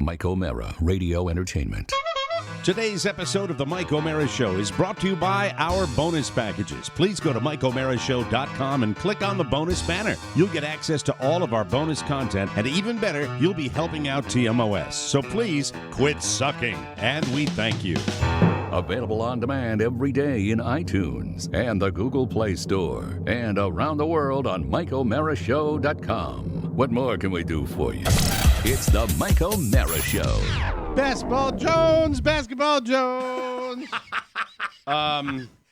Mike O'Mara, Radio Entertainment. Today's episode of The Mike O'Mara Show is brought to you by our bonus packages. Please go to MikeO'MaraShow.com and click on the bonus banner. You'll get access to all of our bonus content, and even better, you'll be helping out TMOS. So please quit sucking, and we thank you. Available on demand every day in iTunes and the Google Play Store, and around the world on MikeO'MaraShow.com. What more can we do for you? It's the Mike O'Mara Show. Basketball Jones, Basketball Jones.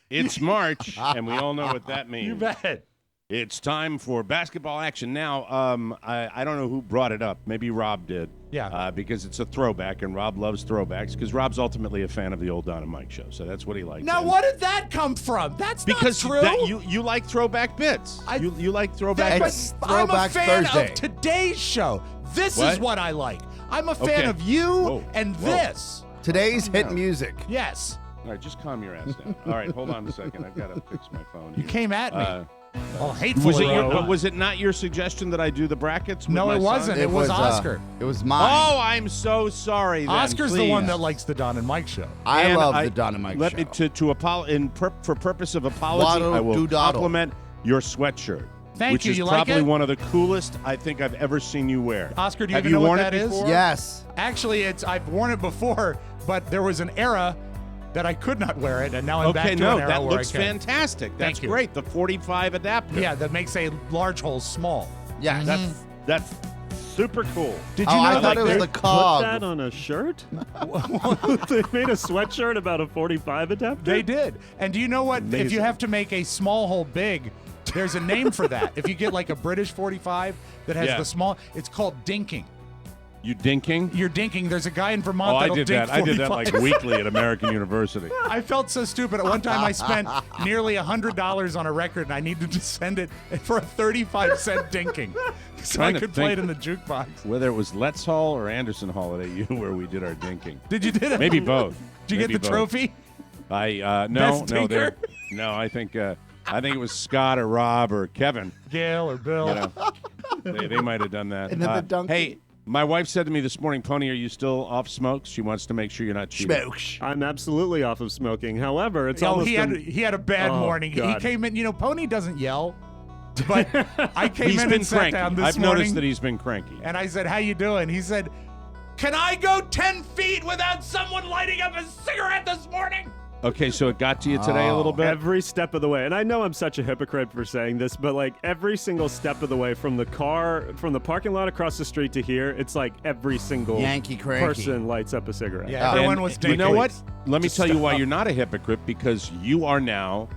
It's March, and we all know what that means. You bet. It's time for basketball action. Now, I don't know who brought it up. Maybe Rob did. Yeah. Because it's a throwback, and Rob loves throwbacks, because Rob's ultimately a fan of the old Don and Mike show, so that's what he likes. Now, what did that come from? That's because not true. you like throwback bits. You like throwback bits. I'm a fan Thursday. of today's show. This What? is what I like. I'm a fan of you and this. Today's hit music. Yes. All right, just calm your ass down. All right, hold on a second. I've got to fix my phone. You here. came at me. All hateful. Was it not your suggestion that I do the brackets? With No, my it son? wasn't. It was Oscar. It was mine. Oh, I'm so sorry. Then. Oscar's the Please. one that likes the Don and Mike show. I And love the Don and Mike let show. me for purpose of apology, Waddle, I will do-daddle. compliment your sweatshirt. Thank which you. is You like probably it? one of the coolest I think I've ever seen you wear. Oscar, do you Have even know worn what that it is? before? Yes. Actually, I've worn it before, but there was an era that I could not wear it, and now I'm back to an era that where looks I can. fantastic. That's Thank you. great. The 45 adapter. Yeah, that makes a large hole small. Yes. That's super cool. Did you know I thought that it was they- the cog. Put that on a shirt? They made a sweatshirt about a 45 adapter? They did. And do you know what? If Amazing. you have to make a small hole big, there's a name for that. If you get like a British 45 that has Yeah. the small, it's called dinking. You dinking? You're dinking. There's a guy in Vermont Oh, I that'll did dink that. I did that 45. like weekly at American University. I felt so stupid. At one time, I spent nearly $100 on a record, and I needed to send it for a 35-cent dinking, so Trying I to could play it think. in the jukebox. Whether it was Let's Hall or Anderson Hall at AU where we did our dinking. Did you did it? Maybe both. Did you Maybe get the both. trophy? No, Best dinker? no. I think it was Scott or Rob or Kevin. Gail or Bill? You know, they might have done that. And then the donkey. Hey, my wife said to me this morning, Pony, are you still off smokes? She wants to make sure you're not cheating. Smokes. I'm absolutely off of smoking. However, it's Oh, almost he had a bad Oh, morning. He God. came in. You know, Pony doesn't yell, but I came He's in been and sat cranky. down this I've morning. noticed that he's been cranky. And I said, how you doing? He said, can I go 10 feet without someone lighting up a cigarette this morning? Okay, so it got to you today a little bit? every step of the way. And I know I'm such a hypocrite for saying this, but like every single step of the way from the parking lot across the street to here, it's like every single Yankee cranky. person lights up a cigarette. Yeah, everyone And was you dinking. know what? Let me Just tell you why stop. you're not a hypocrite, because you are now,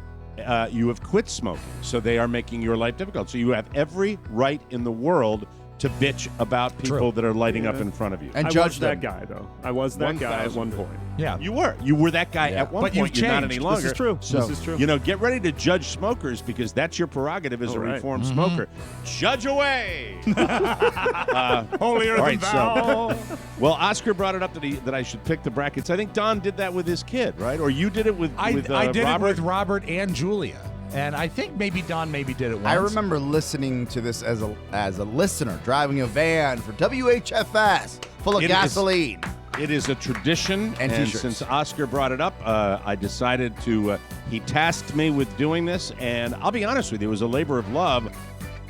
you have quit smoking. So they are making your life difficult. So you have every right in the world to bitch about people True. that are lighting up Yeah. in front of you. And I judge was them. that guy, though. I was that guy at one point. Yeah. You were that guy Yeah. at one But point. you've You're not changed. any This longer. is true. So, This is true. You know, get ready to judge smokers, because that's your prerogative as a All right. reformed smoker. Judge away. Holier All than right, thou. Well, Oscar brought it up that I should pick the brackets. I think Don did that with his kid, right? Or you did it with I did Robert? it with Robert and Julia. And I think maybe Don did it once. I remember listening to this as a listener, driving a van for WHFS, full of It is- gasoline. It is a tradition, And t-shirts. since Oscar brought it up, I decided to. He tasked me with doing this, and I'll be honest with you, it was a labor of love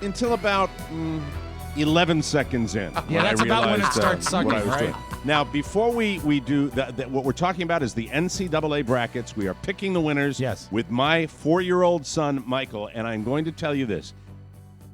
until about 11 seconds in. Yeah, that's about when it starts sucking, what I was right? doing. Now, before we do that, what we're talking about is the NCAA brackets. We are picking the winners. Yes. With my 4-year-old son Michael, and I'm going to tell you this.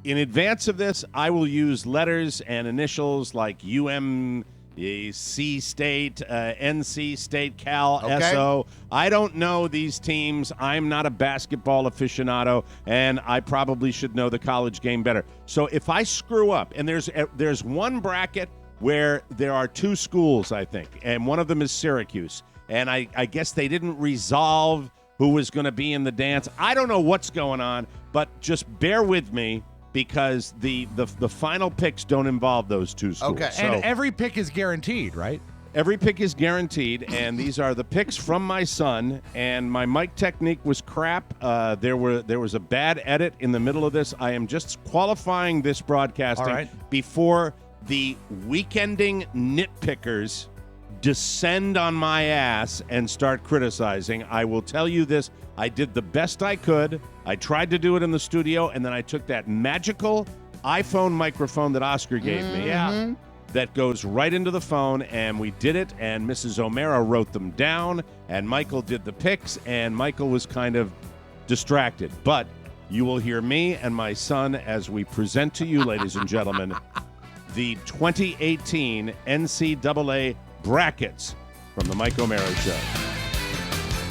In advance of this, I will use letters and initials like C State, NC State, Cal, Okay. SO. I don't know these teams. I'm not a basketball aficionado, and I probably should know the college game better. So if I screw up, and there's one bracket where there are 2 schools, I think, and one of them is Syracuse, and I guess they didn't resolve who was going to be in the dance. I don't know what's going on, but just bear with me, because the final picks don't involve those 2 schools. Okay. So And every pick is guaranteed, right? every pick is guaranteed, and these are the picks from my son. And my mic technique was crap. There was a bad edit in the middle of this. I am just qualifying this broadcasting All right. before the weekending nitpickers descend on my ass and start criticizing. I will tell you this. I did the best I could. I tried to do it in the studio, and then I took that magical iPhone microphone that Oscar gave me. Yeah. That goes right into the phone, and we did it, and Mrs. O'Mara wrote them down, and Michael did the picks, and Michael was kind of distracted. But you will hear me and my son as we present to you, ladies and gentlemen, the 2018 NCAA brackets from the Mike O'Mara Show.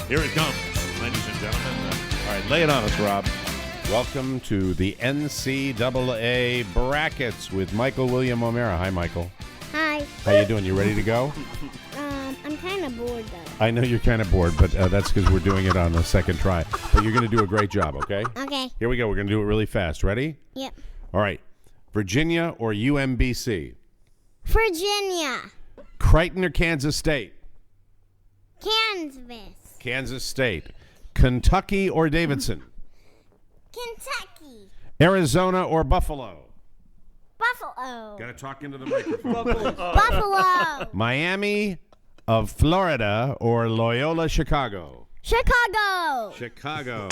Here it comes, ladies and gentlemen. All right, lay it on us, Rob. Welcome to the NCAA brackets with Michael William O'Mara. Hi, Michael. Hi. How you doing? You ready to go? I'm kind of bored, though. I know you're kind of bored, but that's because we're doing it on the second try. But you're going to do a great job, okay? Okay. Here we go. We're going to do it really fast. Ready? Yep. All right. Virginia or UMBC? Virginia. Crichton or Kansas State? Kansas. Kansas State. Kentucky or Davidson? Kentucky. Arizona or Buffalo? Buffalo. Got to talk into the microphone. Buffalo. Miami of Florida or Loyola Chicago? Chicago. Chicago.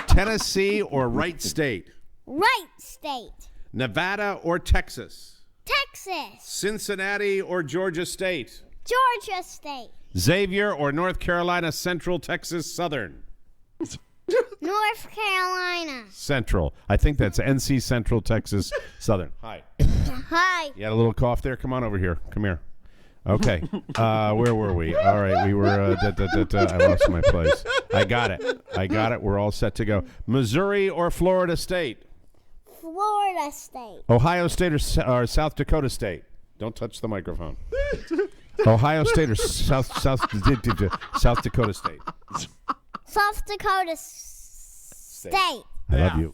Tennessee or Wright State? Wright State. Nevada or Texas? Texas. Cincinnati or Georgia State? Georgia State. Xavier or North Carolina Central Texas Southern? North Carolina. Central. I think that's NC Central Texas Southern. Hi. Hi. You had a little cough there? Come on over here. Come here. Okay. Where were we? All right. We were, I lost my place. I got it. We're all set to go. Missouri or Florida State? Florida State. Ohio State or South Dakota State? Don't touch the microphone. Ohio State or South Dakota State? South Dakota State. I love you.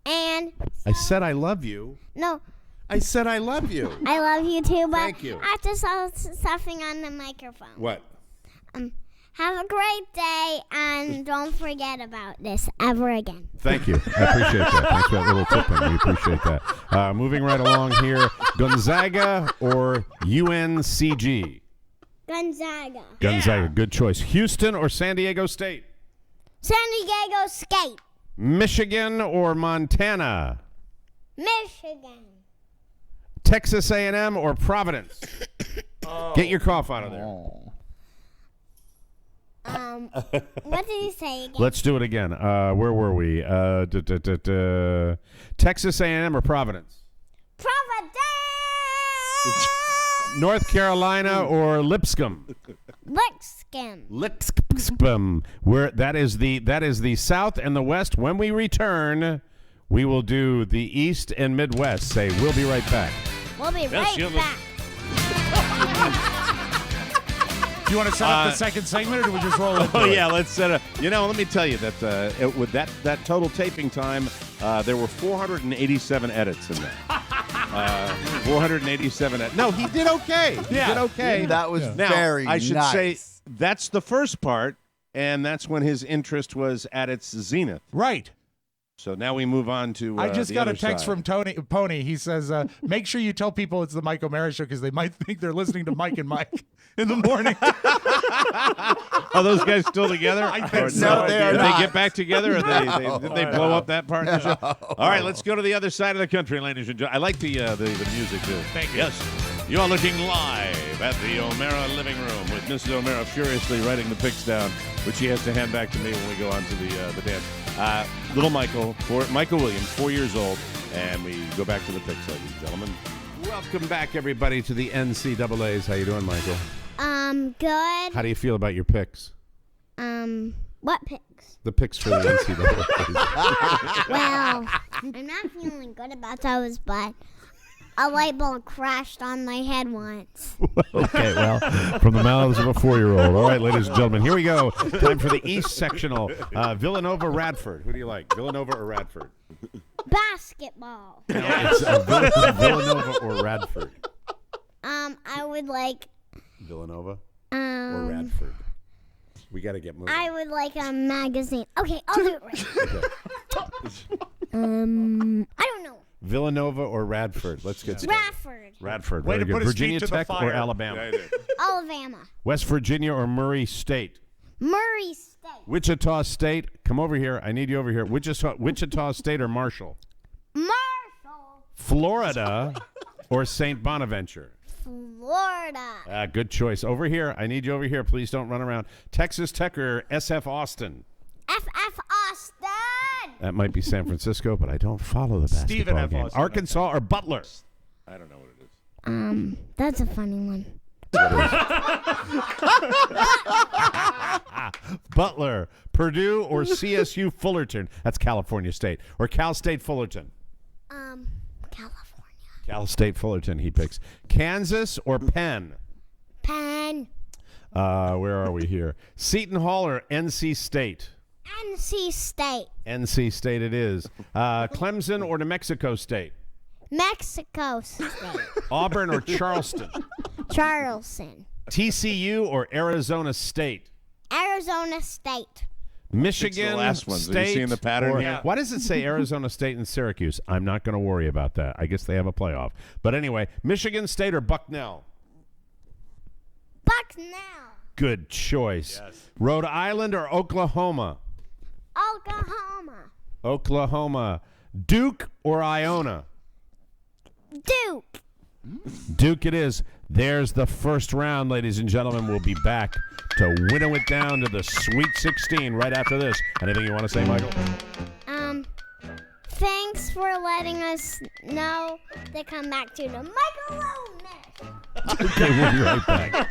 And I said I love you. no, I said I love you. I love you too, but Thank you. I have to say something on the microphone. What? Have a great day, and don't forget about this ever again. Thank you. I appreciate that. Thanks for that little tip in. We appreciate that. Moving right along here. Gonzaga or UNCG? Gonzaga. Gonzaga. Good choice. Houston or San Diego State? San Diego State. Michigan or Montana? Michigan. Texas A&M or Providence? Get your cough out of there. What did you say again? Let's do it again. Where were we? Texas A&M or Providence? Providence. North Carolina or Lipscomb? Lipscomb. Lipscomb. Where that is the South and the West. When we return, we will do the East and Midwest. Say, we'll be right back. We'll be right back. Do you want to set up the second segment, or do we just roll it? Oh yeah, let's set up. Let me tell you that with that total taping time, there were 487 edits in there. 487 edits. No, he did okay. He did okay. That was Now, very I should nice. say that's the first part, and that's when his interest was at its zenith. Right. So now we move on to. I just the got a other text side. from Pony. He says, make sure you tell people it's the Mike O'Mara Show because they might think they're listening to Mike and Mike in the morning. Are those guys still together? I think Or so. No, they are Did not. they get back together? Or did they blow up that part of the show? All right, let's go to the other side of the country, ladies and gentlemen. I like the music, too. Thank you. Yes. You are looking live at the O'Mara living room with Mrs. O'Mara furiously writing the picks down, which she has to hand back to me when we go on to the dance. Little Michael Williams, 4 years old, and we go back to the picks, ladies and gentlemen. Welcome back, everybody, to the NCAAs. How you doing, Michael? Good. How do you feel about your picks? What picks? The picks for the NCAAs. Well, I'm not feeling good about those, but a light bulb crashed on my head once. Okay, well, from the mouths of a 4-year-old. All right, ladies and gentlemen, here we go. Time for the East sectional. Villanova, Radford. Who do you like, Villanova or Radford? Basketball. No, it's Villanova or Radford. I would like. Villanova or Radford. We got to get moving. I would like a magazine. Okay, I'll do it right. I don't know. Villanova or Radford? Let's get Radford. Radford. Way Very to good. put his Virginia feet to the Tech or fire. Alabama? Alabama. West Virginia or Murray State? Murray State. Wichita State. Come over here. I need you over here. Wichita State or Marshall? Marshall. Florida or St. Bonaventure? Florida. Good choice. Over here. I need you over here. Please don't run around. Texas Tech or SF Austin? FF Austin. That might be San Francisco, but I don't follow the Stephen basketball F. game. Austin, Arkansas or Butler? I don't know what it is. That's a funny one. Butler. Purdue or CSU Fullerton? That's California State. Or Cal State Fullerton? California. Cal State Fullerton, he picks. Kansas or Penn? Penn. Where are we here? Seton Hall or NC State? NC State. NC State it is. Clemson or New Mexico State? Mexico State. Auburn or Charleston? Charleston. TCU or Arizona State? Arizona State. Michigan It's the last ones. Are you State. seeing the pattern or- here? Why does it say Arizona State and Syracuse? I'm not going to worry about that. I guess they have a playoff. But anyway, Michigan State or Bucknell? Bucknell. Good choice. Yes. Rhode Island or Oklahoma? Oklahoma. Oklahoma. Duke or Iona? Duke. Duke it is. There's the first round, ladies and gentlemen. We'll be back to winnow it down to the Sweet 16 right after this. Anything you want to say, Michael? Thanks for letting us know to come back to the Michael Lowness. Okay, we'll be right back.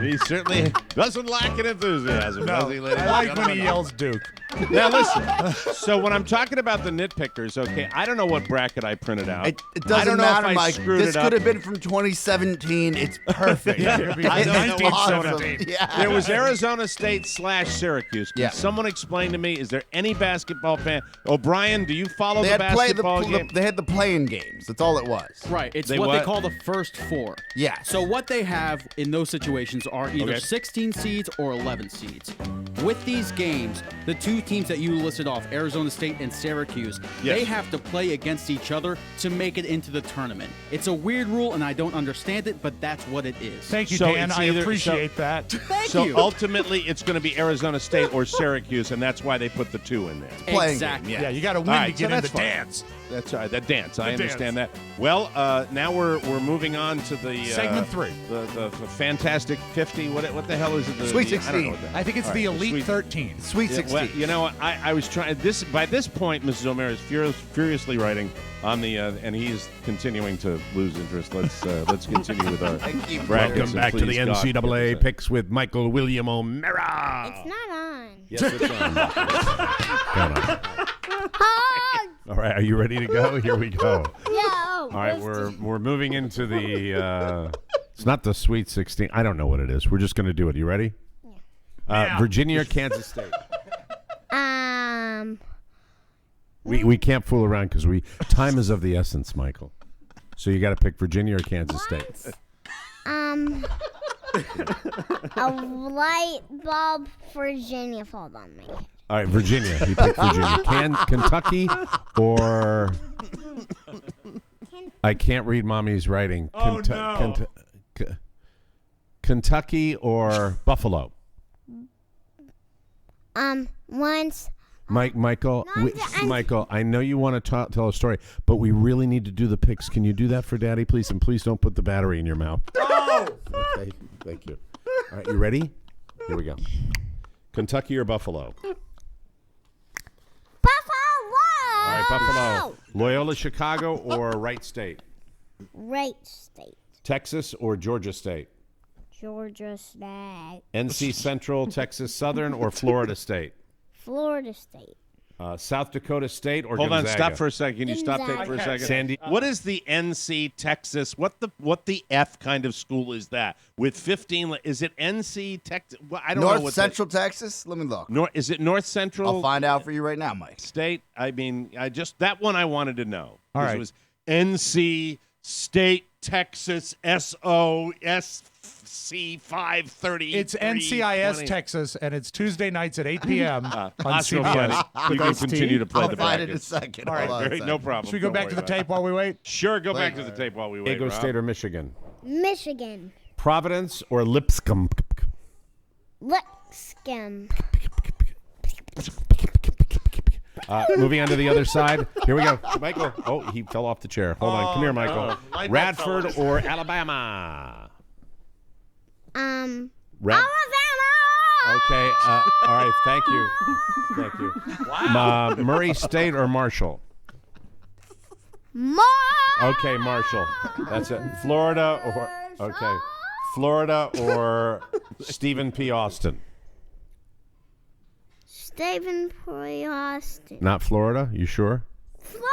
He certainly doesn't lack in enthusiasm, does he, ladies I and like when gentlemen? he yells Duke. Now listen. So when I'm talking about the nitpickers, okay, I don't know what bracket I printed out. It I doesn't don't know matter, if I Mike. screwed This it up. could have been from 2017. It's perfect. Yeah, it could be I from don't know. 1917. Yeah. There was Arizona State / Syracuse. Can Yeah. someone explain to me? Is there any basketball fan? O'Brien, do you follow They the had basketball game? they had the playing games. That's all it was. Right. It's They what what? they call the first four. Yes. So what they have in those situations are either Okay. 16 seeds or 11 seeds. With these games, the two teams that you listed off, Arizona State and Syracuse, Yes. they have to play against each other to make it into the tournament. It's a weird rule, and I don't understand it, but that's what it is. Thank you, So Dan. it's I either- appreciate that. Thank So you. ultimately, it's going to be Arizona State or Syracuse, and that's why they put the two in there. Playing Exactly. game, Yeah, you got to win All to right, so get in that's the fine. dance. That's all right. That dance, I The understand dance. that. Well, now we're moving on to the Segment 3. the fantastic 50. What the hell is it? Sweet I don't know 16. what the- I think it's All the right, Elite Sweet- 13. Sweet Yeah, 16. well, you know, I was trying this. By this point, Mrs. O'Mara is furiously writing on the, and he's continuing to lose interest. Let's continue with our Thank you. brackets. Welcome and back to the please, God, NCAA give us picks with Michael William O'Mara. It's not on. Yes, it's on. Come on. Oh, All right, are you ready to go? Here we go. yo. All right, we're moving into the. It's not the Sweet 16. I don't know what it is. We're just going to do it. You ready? Yeah. Virginia or Kansas State? We can't fool around because time is of the essence, Michael. So you got to pick Virginia or Kansas State. A light bulb Virginia falled on me. All right, Virginia. He picked Virginia. Kentucky or I can't read mommy's writing. Oh, no. Kentucky or Buffalo? Once. Michael, No, I'm- Michael, I know you want to tell a story, but we really need to do the picks. Can you do that for Daddy, please? And please don't put the battery in your mouth. Oh! Okay, thank you. All right, you ready? Here we go. Kentucky or Buffalo? Buffalo! All right, Buffalo. Loyola Chicago or Wright State? Right State. Texas or Georgia State? Georgia State. NC Central, Texas Southern, or Florida State? Florida State. South Dakota State or Hold on, Gonzaga? stop for a second. Can you stop that for a second? Sandy. What is the NC Texas? What the F kind of school is that? With 15, is it NC Texas? Well, I don't know North what Central Texas? Let me look. Is it North Central? I'll find out for you right now, Mike. State. I mean, that one I wanted to know. All 'Cause right. It was NC State Texas SOSC 530. It's NCIS Texas, and it's Tuesday nights at 8 p.m. on Oscar CBS. Funny. You can continue to play I'll the find it in a brackets. second. All right, Hold on a Great, no second. problem. Should we go Don't back to worry the about it. tape while we wait? Sure, go back to the tape while we wait. Diego Rob. State or Michigan? Michigan. Providence or Lipscomb? Lipscomb. Moving on to the other side. Here we go. Michael. Oh, he fell off the chair. Hold on. Come here, Michael. no. Light bulb Radford fellas. or Alabama? Alabama. Okay. All right. Thank you. Thank you. Wow. Murray State or Marshall? Okay, Marshall. That's it. Florida or Florida or Stephen P. Austin? Stephen P. Austin. Not Florida. You sure? Florida.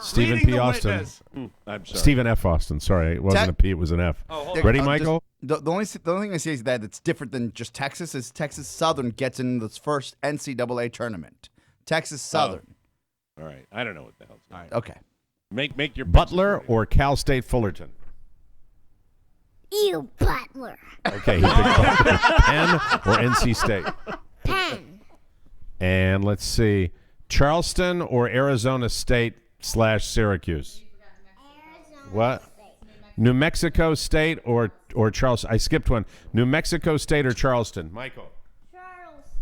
Stephen Leading P. the Austin. witness. I'm sorry. Stephen F. Austin. Sorry, it wasn't a P. It was an F. Ready, Michael? The only thing I see is that it's different than just Texas is Texas Southern gets in this first NCAA tournament. Texas Southern. All right. I don't know what the hell's going on. Okay. Make your Butler or Cal State Fullerton? You Butler. Okay, he picked Butler. Penn or NC State? Penn. And let's see, Charleston or Arizona State / Syracuse? What? New Mexico State or Charleston? I skipped one. New Mexico State or Charleston? Michael.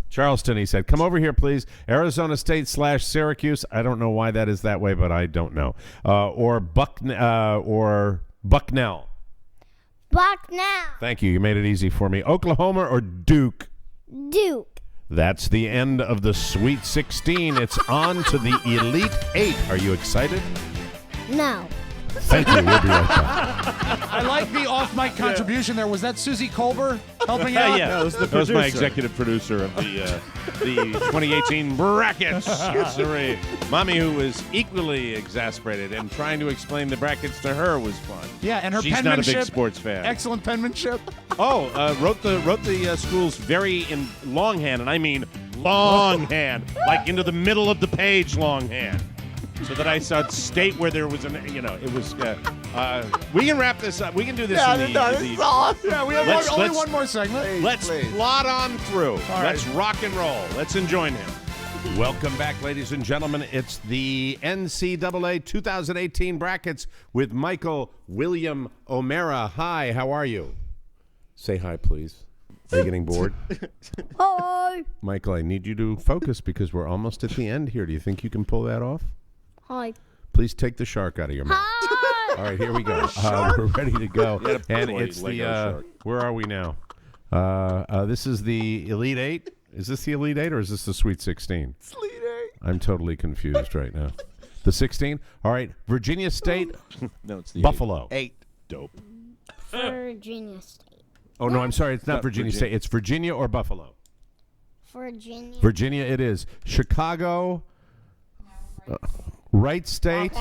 Charleston, he said. Come over here, please. Arizona State / Syracuse. I don't know why that is that way, but I don't know. Or Bucknell. Bucknell. Thank you. You made it easy for me. Oklahoma or Duke? Duke. That's the end of the Sweet 16. It's on to the Elite 8. Are you excited? No. Thank you. We'll be right back. I like the off-mic contribution there. Was that Susie Colbert helping out? Yeah, that was my executive producer of the 2018 brackets. Yes, sirree. Mommy, who was equally exasperated and trying to explain the brackets to her was fun. Yeah, and her She's penmanship. not a big sports fan. Excellent penmanship. Wrote the schools very in longhand, and I mean longhand, like into the middle of the page longhand. So that I saw state where there was it was. We can wrap this up. We can do this. Yeah, in this is awesome. Yeah, we have only one more segment. Let's plod on through. Let's rock and roll. Let's enjoy him. Welcome back, ladies and gentlemen. It's the NCAA 2018 brackets with Michael William O'Mara. Hi, how are you? Say hi, please. Are you getting bored? Hi. Michael, I need you to focus because we're almost at the end here. Do you think you can pull that off? Hi. Please take the shark out of your mouth. Hi. All right, here we go. We're ready to go. And toy it's Lego the, shark. where are we now? This is the Elite 8. Is this the Elite 8 or is this the Sweet 16? It's Elite 8. I'm totally confused right now. The 16? All right, Virginia State, No, it's the Buffalo. 8. Dope. Virginia State. Oh, no, I'm sorry. It's not Not Virginia Virginia. State. It's Virginia or Buffalo. Virginia. Virginia it is. Chicago, Wright State.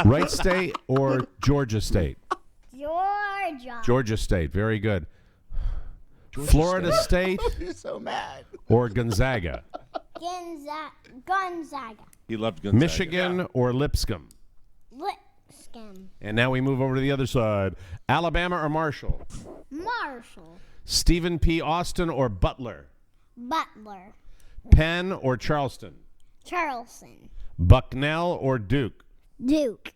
Wright State or Georgia State? Georgia. Georgia State. Very good. Florida State You're so mad. or Gonzaga? Gonzaga. He loved Gonzaga. Michigan or Lipscomb? Lipscomb. And now we move over to the other side. Alabama or Marshall? Marshall. Stephen P. Austin or Butler? Butler. Penn or Charleston? Charleston. Bucknell or Duke? Duke.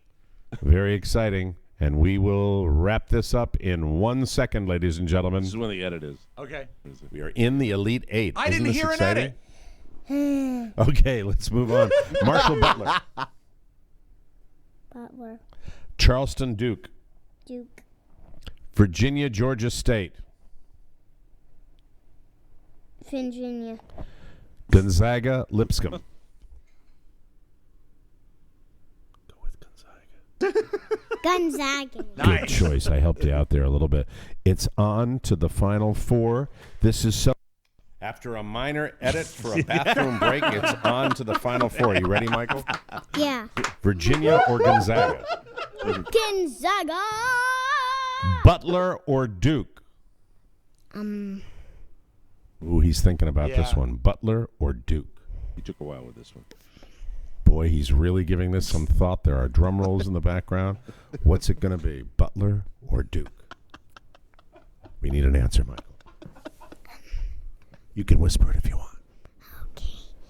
Very exciting. And we will wrap this up in 1 second, ladies and gentlemen. This is when the edit is. Okay. We are in the Elite 8. I Isn't didn't this hear exciting? an edit. Okay, let's move on. Marshall Butler. Butler. Charleston Duke. Duke. Virginia Georgia State. Virginia. Gonzaga Lipscomb. Go with Gonzaga. Gonzaga. Good choice. I helped you out there a little bit. It's on to the Final Four. This is so. After a minor edit for a bathroom break, it's on to the Final Four. You ready, Michael? Yeah. Virginia or Gonzaga? Gonzaga. Butler or Duke? Ooh, he's thinking about this Yeah. one. Butler or Duke? He took a while with this one. boy, he's really giving this some thought. There are drum rolls in the background. What's it going to be, Butler or Duke? We need an answer, Michael. You can whisper it if you want. Okay.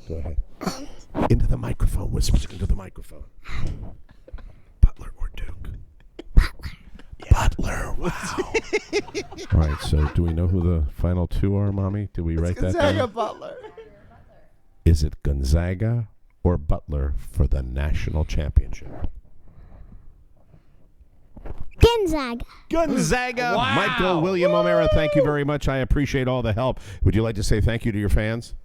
Go ahead. Into the microphone. Whisper it into the microphone. Butler or Duke? Butler. Wow. All right, so do we know who the final two are, Mommy? Did we write that Gonzaga down? Butler. Is it Gonzaga or Butler for the national championship? Gonzaga. Gonzaga. Wow. Michael William O'Mara, thank you very much. I appreciate all the help. Would you like to say thank you to your fans?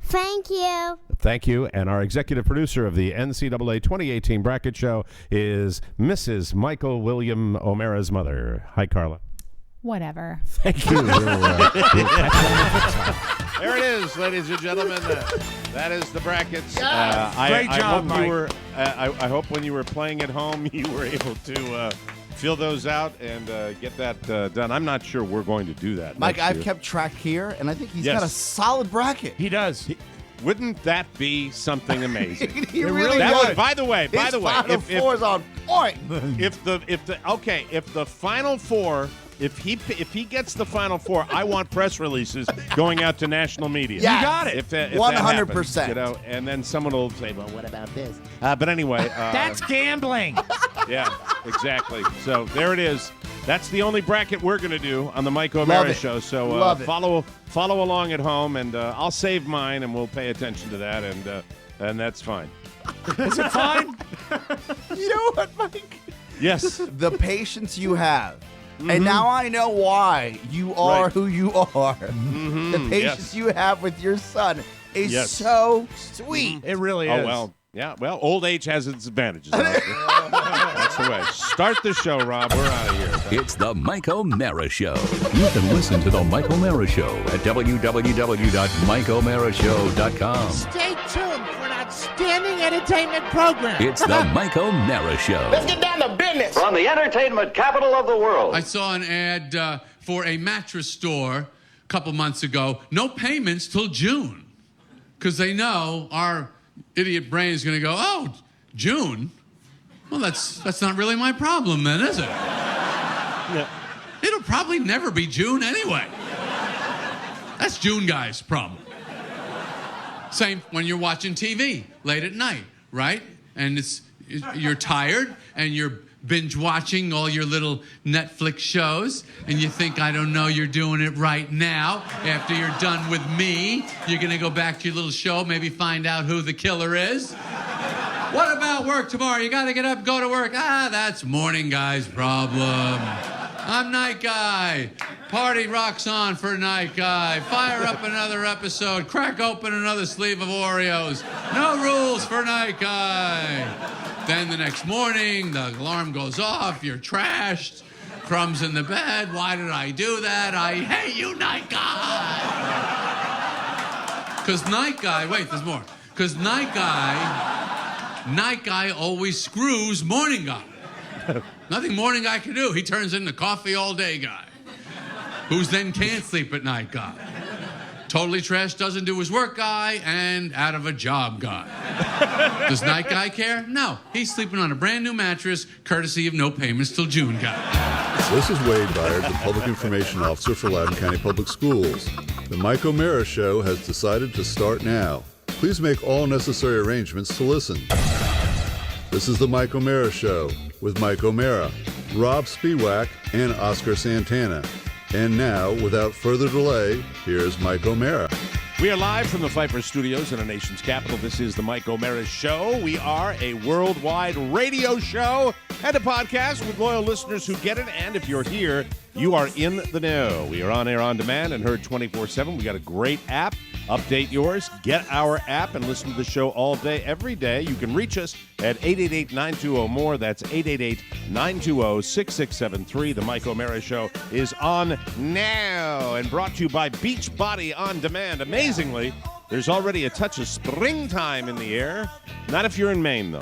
Thank you. Thank you. And our executive producer of the NCAA 2018 Bracket Show is Mrs. Michael William O'Mara's mother. Hi, Carla. Whatever. Thank you. We'll catch you on the next time. There it is, ladies and gentlemen. That is the brackets. Great job, Mike. I hope when you were playing at home, you were able to fill those out and get that done. I'm not sure we're going to do that. Mike, next I've year. kept track here, and I think he's Yes. got a solid bracket. He does. Wouldn't that be something amazing? He It really really That would. would, by the way, His Final Four is on point. if the Final Four, if he gets the Final Four, I want press releases going out to national media. Yes. You got it. If that 100%. happens, you know, and then someone will say, "Well, what about this?" But anyway, That's gambling. yeah, exactly. So there it is. That's the only bracket we're going to do on the Mike O'Mara it. Show. So Love it. follow along at home, and I'll save mine, and we'll pay attention to that, and that's fine. Is it fine? You know what, Mike? Yes. The patience you have. And now I know why you are Right. who you are. The patience yes. you have with your son is Yes. so sweet. It really is. Oh, well. Yeah, well, old age has its advantages. That's the way. Start the show, Rob. We're out of here. It's the Mike O'Mara Show. You can listen to the Mike O'Mara Show at www.mikeomarashow.com. Stay tuned for an outstanding entertainment program. It's the Mike O'Mara Show. Get down to business. From the entertainment capital of the world. I saw an ad for a mattress store a couple months ago. No payments till June. Because they know our idiot brain is going to go, oh, June? Well, that's not really my problem then, is it? Yeah. It'll probably never be June anyway. That's June guy's problem. Same when you're watching TV late at night, right? And you're tired and you're binge watching all your little Netflix shows and you think, I don't know, you're doing it right now. After you're done with me, you're going to go back to your little show, maybe find out who the killer is. What about work tomorrow? You got to get up, go to work. That's morning guy's problem. I'm night guy. Party rocks on for night guy. Fire up another episode. Crack open another sleeve of Oreos. No rules for night guy. Then the next morning, the alarm goes off. You're trashed. Crumbs in the bed. Why did I do that? I hate you, night guy. Because night guy, wait, there's more. Because night guy always screws morning guy. Nothing morning guy can do. He turns into coffee all day guy, who's then can't sleep at night guy. Totally trash, doesn't do his work guy, and out of a job guy. Does night guy care? No. He's sleeping on a brand new mattress, courtesy of no payments till June guy. This is Wade Byard, the Public Information Officer for Loudoun County Public Schools. The Mike O'Mara Show has decided to start now. Please make all necessary arrangements to listen. This is the Mike O'Mara Show with Mike O'Mara, Rob Spiewak, and Oscar Santana. And now, without further delay, here's Mike O'Mara. We are live from the Pfeiffer Studios in the nation's capital. This is the Mike O'Mara Show. We are a worldwide radio show and a podcast with loyal listeners who get it. And if you're here, you are in the know. We are on air on demand and heard 24/7. We got a great app. Update yours. Get our app and listen to the show all day, every day. You can reach us at 888-920-MORE. That's 888-920-6673. The Mike O'Mara Show is on now and brought to you by Beachbody On Demand. Amazingly, there's already a touch of springtime in the air. Not if you're in Maine, though.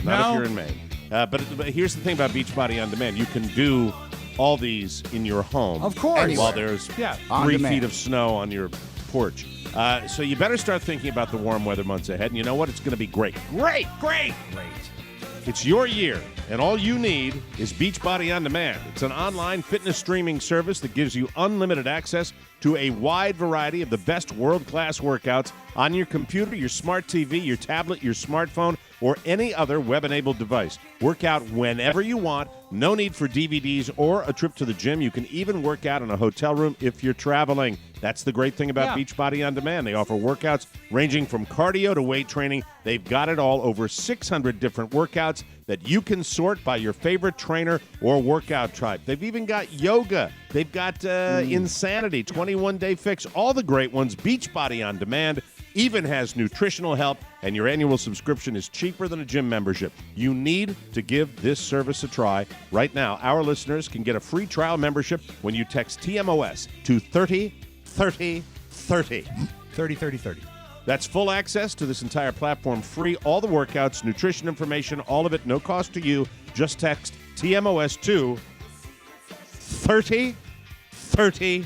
Not if you're in Maine. But here's the thing about Beachbody On Demand. You can do all these in your home. Of course. While there's 3 On demand. feet of snow on your porch. So you better start thinking about the warm weather months ahead. And you know what? It's going to be great. Great. It's your year, and all you need is Beachbody On Demand. It's an online fitness streaming service that gives you unlimited access to a wide variety of the best world-class workouts on your computer, your smart TV, your tablet, your smartphone, or any other web-enabled device. Work out whenever you want. No need for DVDs or a trip to the gym. You can even work out in a hotel room if you're traveling. That's the great thing about Beachbody On Demand. They offer workouts ranging from cardio to weight training. They've got it all, over 600 different workouts that you can sort by your favorite trainer or workout type. They've even got yoga. They've got Insanity, 21-Day Fix, all the great ones. Beachbody On Demand even has nutritional help, and your annual subscription is cheaper than a gym membership. You need to give this service a try. Right now, our listeners can get a free trial membership when you text TMOS to 303030. 30. That's full access to this entire platform, free, all the workouts, nutrition information, all of it, no cost to you. Just text TMOS to 303030.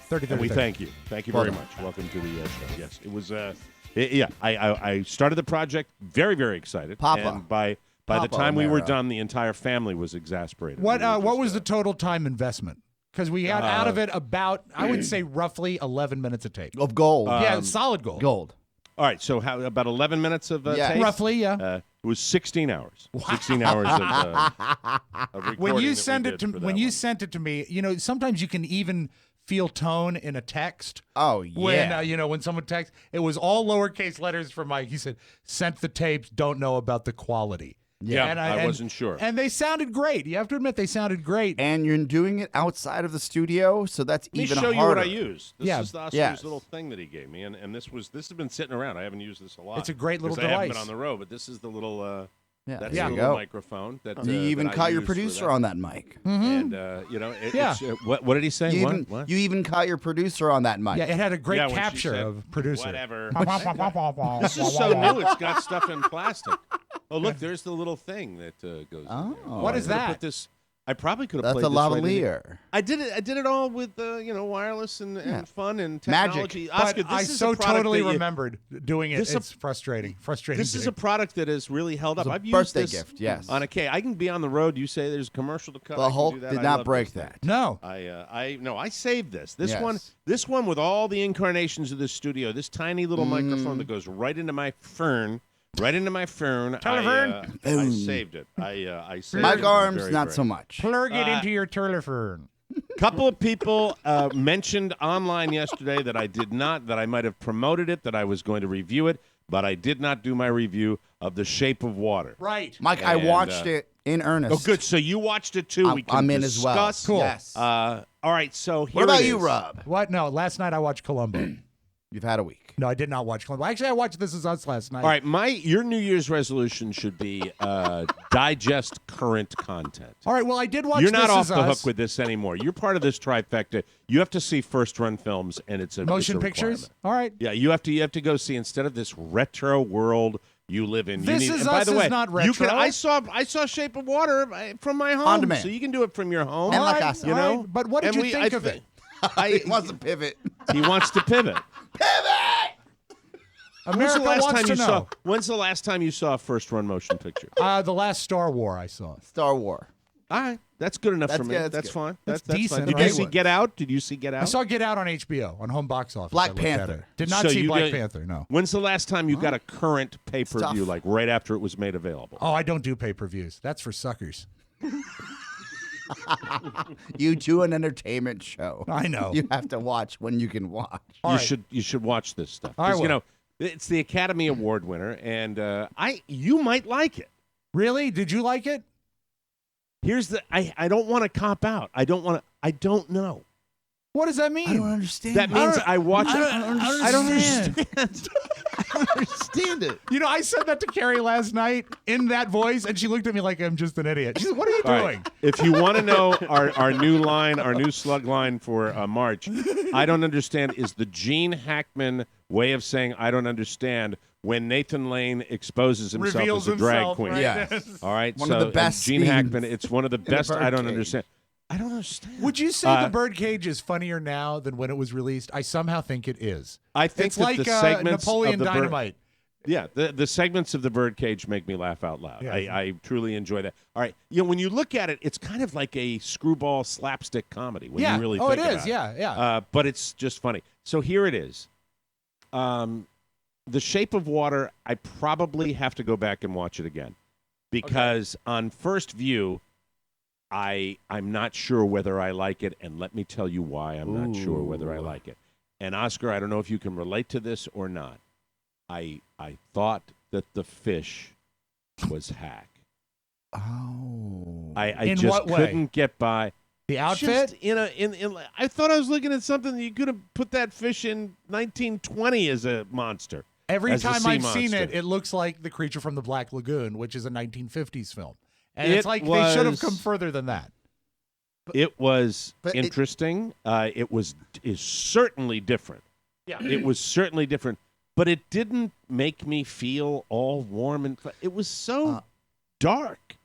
30. And we thank you. Thank you very much. Welcome to the show. Yes, it was. I started the project very, very excited. And by the time we were done, the entire family was exasperated. What was the total time investment? Because we had out of it about, I would say, roughly 11 minutes of tape. Of gold. Yeah, solid gold. Gold. All right, so about 11 minutes of tape? Roughly, yeah. It was 16 hours. 16 hours of recording. When you sent it to me, you know, sometimes you can even feel tone in a text. Oh, yeah. When when someone texts, it was all lowercase letters from Mike. He said, "Sent the tapes, don't know about the quality." Yeah, I wasn't sure. And they sounded great. You have to admit, they sounded great. And you're doing it outside of the studio, so that's even harder. Let me show you what I use. This is the Oscar's Yes. little thing that he gave me, and this has been sitting around. I haven't used this a lot. It's a great little 'cause I haven't device. been on the road, but this is the little. That's there the you little go. microphone. That, You even that I caught your use for producer that. on that mic. And it's, what did he say? You What? you even caught your producer on that mic. Yeah, it had a great Yeah, when she capture said, of producer. Whatever. This is so new. It's got stuff in plastic. Oh, look, there's the little thing that goes in there. What is that? Put this. I probably could have That's played a this right in lavalier. I did it all with wireless and fun and Magic. technology. But Oscar, this I is so a product totally that you- remembered doing it. This It's frustrating. This to is me. a product that has really held up. It's a I've used birthday this gift, yes. on a K. I can be on the road. You say there's a commercial to cut. I The can Hulk do that. did I not love break this thing. that. No. I saved this. This Yes. one with all the incarnations of this studio. This tiny little microphone that goes right into my fern. Right into my fern. I saved it. I saved Mike it. Arms, Very, not very- Uh, so much. Plug it into your turlefern. Couple of people mentioned online yesterday that I might have promoted it, that I was going to review it, but I did not do my review of The Shape of Water. Right. Mike, I watched it in earnest. Oh, good. So you watched it too. We can I'm in as well. discuss. Cool. Yes. All right. So here What about it you, is. Rob? What? No, last night I watched Columbo. You've had a week. No, I did not watch Columbo. Actually, I watched This Is Us last night. All right. Your New Year's resolution should be digest current content. All right, well, I did watch You're not This off Is the Us. hook with this anymore. You're part of this trifecta. You have to see first-run films, and it's a Motion it's a pictures? requirement. All right. Yeah, you have to go see, instead of this retro world you live in. This you need, Is and by Us the is way, not You can, retro. I saw Shape of Water from my home, On demand. so you can do it from your home. And La All right, Casa. you all know. right, but what did And you think of it? He wants to pivot. He wants to pivot. America wants to know. When's the last time you saw a first-run motion picture? The last Star War I saw. Star War. All right, that's good enough That's for me. good, That's good. fine. That's That's decent, fine. Did right? you see Get Out? Did you see Get Out? I saw Get Out on HBO on home box office. Black I looked at Panther. it. Did not So see you Black did- Panther. No. When's the last time you got a current pay-per-view, Stuff. like right after it was made available? Oh, I don't do pay-per-views. That's for suckers. You do an entertainment show. I know. You have to watch when you can watch. All right. You should watch this stuff. I 'Cause, will. it's the Academy Award winner, and you might like it. Really? Did you like it? Here's the I don't want to cop out. I don't know. What does that mean? I don't understand. That means I watch it. I don't understand. I don't understand it. You know, I said that to Carrie last night in that voice, and she looked at me like I'm just an idiot. She said, "What are you All doing?" right. If you want to know our new line, our new slug line for March, I don't understand is the Gene Hackman way of saying I don't understand when Nathan Lane exposes himself Reveals as a drag himself, queen. right? Yes. All right. One so of the best Gene scenes Hackman, it's one of the best. I don't birdcage. understand. I don't understand. Would you say The Birdcage is funnier now than when it was released? I somehow think it is. I think it's that like the segments Napoleon of the Dynamite. Yeah, the segments of The Birdcage make me laugh out loud. Yeah. I truly enjoy that. All right, when you look at it, it's kind of like a screwball slapstick comedy. When you really think it is. about Yeah. but it's just funny. So here it is. The Shape of Water, I probably have to go back and watch it again because on first view, I'm not sure whether I like it, and let me tell you why I'm not sure whether I like it. And Oscar, I don't know if you can relate to this or not. I thought that the fish was hack. Oh. I In just what way? couldn't get by. The outfit? Just I thought I was looking at something that you could have put that fish in 1920 as a monster. Every time sea I've seen monster. it looks like The Creature from the Black Lagoon, which is a 1950s film. And It it's like they should have was- come further than that. It was But interesting. Is certainly different. Yeah. It was certainly different, but it didn't make me feel all warm and. It was so dark.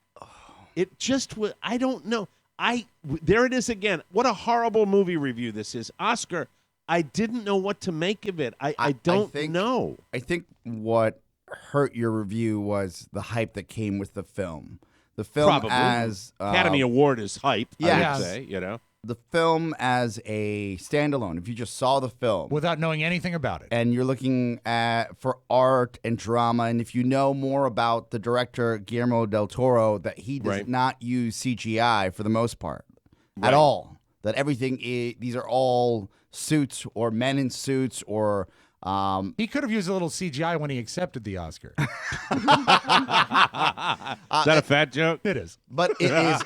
It just was. I don't know. There it is again. What a horrible movie review this is, Oscar. I didn't know what to make of it. I don't know. I think what hurt your review was the hype that came with the film. The film Probably. as Academy Award is hype. Yes. I would say. The film as a standalone. If you just saw the film Without knowing anything about it. and you're looking for art and drama, and if you know more about the director Guillermo del Toro, that he does Right. not use CGI for the most part Right. at all. That everything these are all suits or men in suits or. He could have used a little CGI when he accepted the Oscar. Is that a fat joke? It is. But it is.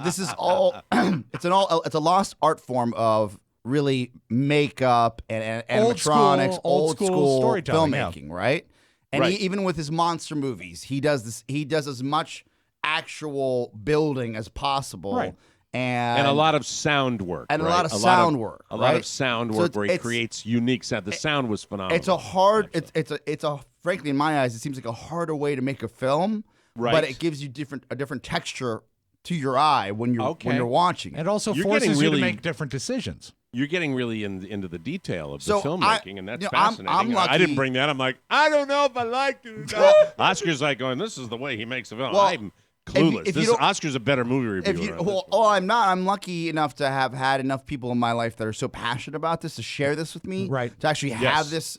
This is all. It's a lost art form of really makeup and Old animatronics, school- old school storytelling, filmmaking, right? And Right. even with his monster movies, he does this. He does as much actual building as possible, Right. And a lot of sound work. And a right? lot of sound work, A lot right? of sound So work where he it's- creates unique sound. The sound was phenomenal. It's a hard. It's a. Frankly, in my eyes, it seems like a harder way to make a film. Right. But it gives you a different texture to your eye when you're watching it. It also You're forces getting you to really- make different decisions. You're getting really into the detail of So the filmmaking, and that's I'm fascinating. lucky. I didn't bring that. I'm like, I don't know if I like it. Oscar's like going, this is the way he makes a film. Well, I'm clueless. if you don't- Oscar's a better movie reviewer. I'm not. I'm lucky enough to have had enough people in my life that are so passionate about this to share this with me. Right. To actually have this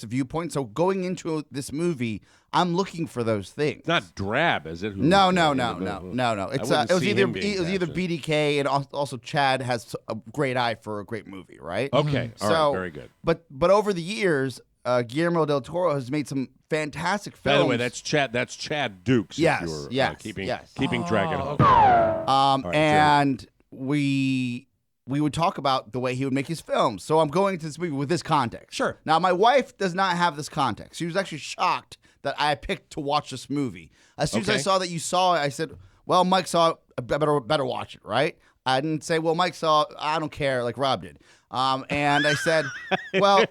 viewpoint. So going into this movie, I'm looking for those things. It's not drab, is it? No. It's wouldn't it was see either him being passionate. BDK and also Chad has a great eye for a great movie, right? Okay, all right, very good. But over the years, Guillermo del Toro has made some fantastic films. By the way, that's Chad Dukes. Yes, if you're, yes, keeping yes. track at home. right, and we would talk about the way he would make his films. So I'm going to this movie with this context. Sure. Now, my wife does not have this context. She was actually shocked that I picked to watch this movie. As soon as I Okay. saw that you saw it, I said, well, Mike saw it. I better watch it, right? I didn't say, well, Mike saw it. I don't care, like Rob did. And I said, well,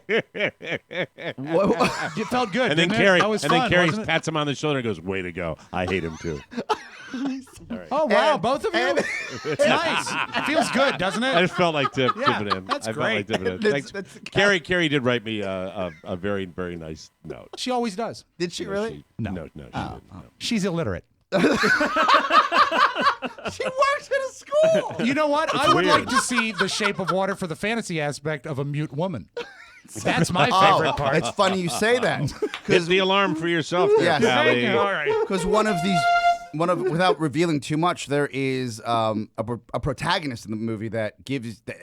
You felt good. And then didn't it? Carrie, That was and fun, then Carrie wasn't it? pats him on the shoulder and goes, "Way to go! I hate him too." Oh wow, And- both of you. It's nice. It feels good, doesn't I it? just felt like dipping in. that's I felt like great. dipping in. That's- Thanks. that's- Carrie did write me a very very nice note. She always does. Did she really? No, she didn't. No. She's illiterate. She works at a school. You know what? I would weird. like to see The Shape of Water for the fantasy aspect of a mute woman. That's my favorite part. It's funny you say that. Hit the alarm for yourself, there, Yes. Pally. All right. Because without revealing too much, there is a protagonist in the movie that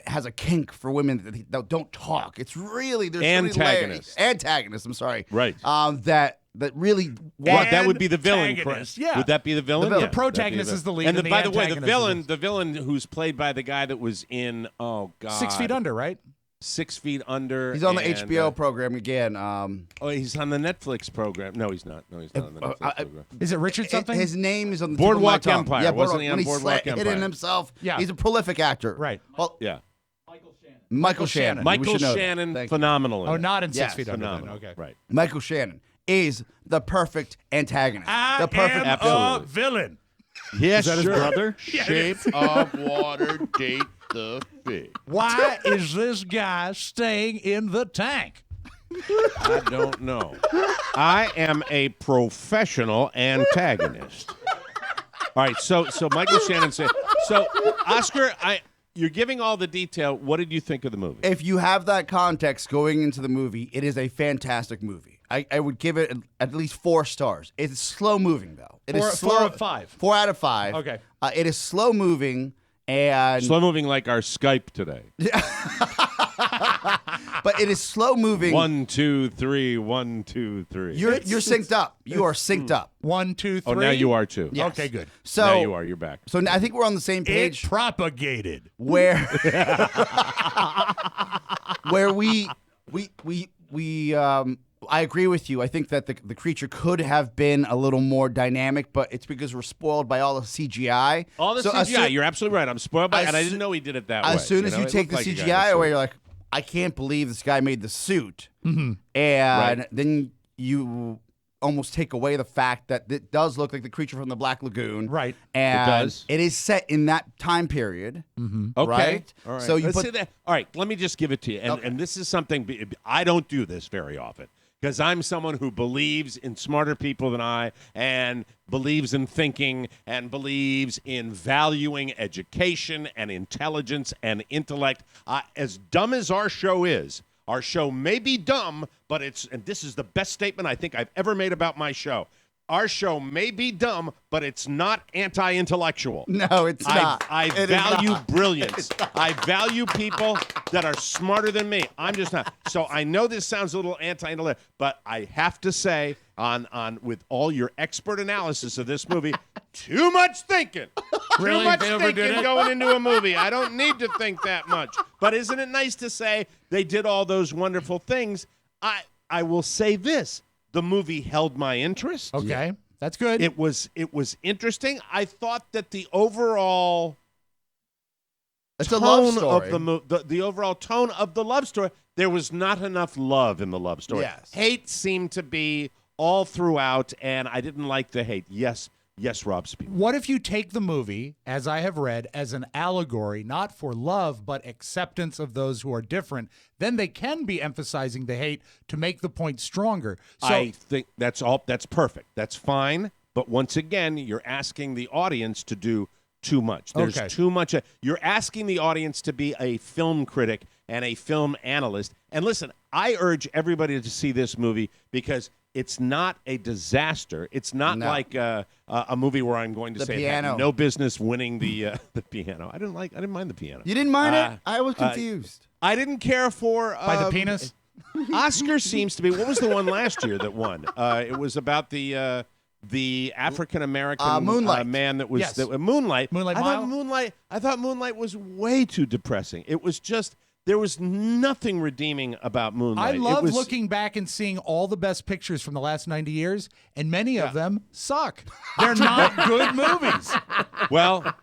has a kink for women that don't talk. It's really there's so many layers. Antagonist. I'm sorry. Right. That really What? That would be the villain, correct? Antagonist, yeah. Would that be the villain? The villain. Yeah, The protagonist that'd is the be lead And and the by the way, the antagonist is villain who's played by the guy that was in 6 Feet Under, right? 6 Feet Under. he's on the and, HBO program again. he's on the Netflix program. No, he's not. No, he's not on the Netflix program. Is it Richard something? His name is on the tip of my Boardwalk tongue. Empire. Yeah, Wasn't he on when Boardwalk hit Empire? in himself. Yeah. He's a prolific actor. Right. Well, Yeah. Michael Shannon. We Michael should know that. Shannon, Thank you. phenomenal. in Oh, it. not in 6 Yes, Feet Under. then. Phenomenal. Okay. Right. Michael Shannon is the perfect antagonist. I the perfect am a Absolutely. villain. Yes, Is that his sure. brother? Shape of water, date the fish. Why is this guy staying in the tank? I don't know. I am a professional antagonist. All right, so Michael Shannon said. So Oscar, you're giving all the detail. What did you think of the movie? If you have that context going into the movie, it is a fantastic movie. I would give it at least 4 stars. It's slow moving though. It is slow. 4 out of 5. 4 out of 5. Okay. It is slow moving and Slow moving like our Skype today. but it is slow moving. 1, 2, 3. 1, 2, 3. You're synced up. You are synced up. 1, 2, 3. Oh, now you are too. Yes. Okay, good. So Now you are. You're back. So I think we're on the same It page. propagated. Where where we I agree with you. I think that the creature could have been a little more dynamic, but it's because we're spoiled by all the CGI. All the So CGI. You're absolutely right. I'm spoiled by it, and I as didn't know he did it that way. As soon as you It take looked the like a guy CGI in a away, suit. you're like, I can't believe this guy made the suit. Mhm. And Right. then you almost take away the fact that it does look like the creature from the Black Lagoon. Right. And does. it is set in that time period. Okay. Right? All right. So you Let's put say that. All right. Let me just give it to you. And this is something I don't do this very often because I'm someone who believes in smarter people than I and believes in thinking and believes in valuing education and intelligence and intellect. As dumb as our show is, our show may be dumb, but and this is the best statement I think I've ever made about my show. Our show may be dumb, but it's not anti-intellectual. No, it's not. I It is value not. brilliance. I value people that are smarter than me. I'm just not. So I know this sounds a little anti-intellect, but I have to say, on with all your expert analysis of this movie, too much thinking. Really? Too much They overdid thinking it? going into a movie. I don't need to think that much. But isn't it nice to say they did all those wonderful things? I will say this. The movie held my interest. Okay. That's good. It was interesting. I thought that the overall It's a love tone story. of the overall tone of the love story, there was not enough love in the love story. Yes. Hate seemed to be all throughout, and I didn't like the hate. Yes, Rob, speak. What if you take the movie, as I have read, as an allegory, not for love, but acceptance of those who are different? Then they can be emphasizing the hate to make the point stronger. So, I think that's perfect. That's fine. But once again, you're asking the audience to do too much. There's Okay. too much. You're asking the audience to be a film critic and a film analyst. And listen, I urge everybody to see this movie because it's not a disaster. It's not like a movie where I'm going to The say it piano. had no business winning the piano. I didn't mind the piano. You didn't mind it? I was confused. I didn't care for by the penis? Oscar seems to be. What was the one last year that won? It was about the African American Moonlight. man that was Yes. Moonlight. Moonlight I Mile? thought Moonlight was way too depressing. It was just there was nothing redeeming about Moonlight. I love looking back and seeing all the best pictures from the last 90 years, and many of them suck. They're not good movies. Well,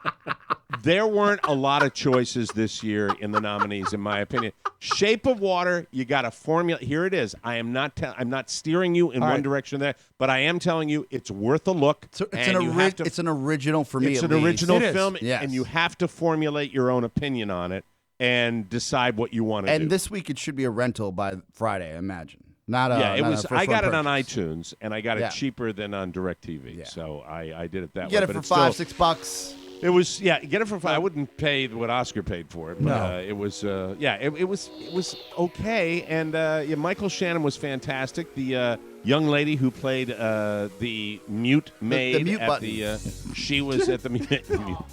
there weren't a lot of choices this year in the nominees, in my opinion. Shape of Water, you got a formula. Here it is. I'm not steering you in All one right. direction there, but I am telling you it's worth a look. It's and you have to- it's an original for me. It's at an least. original It is. film, Yes. and you have to formulate your own opinion on it and decide what you want to do. And this week it should be a rental by Friday, I imagine. Not a yeah, it not a was. first I got run it on purchase. iTunes, and I got it Yeah. cheaper than on DirecTV. Yeah. So I did it that You way. get it but for it's still- $5-6. It was get it for $5. I wouldn't pay what Oscar paid for it. But, No. it was it was okay, and Michael Shannon was fantastic. The young lady who played the mute maid mute at button. she was at the mute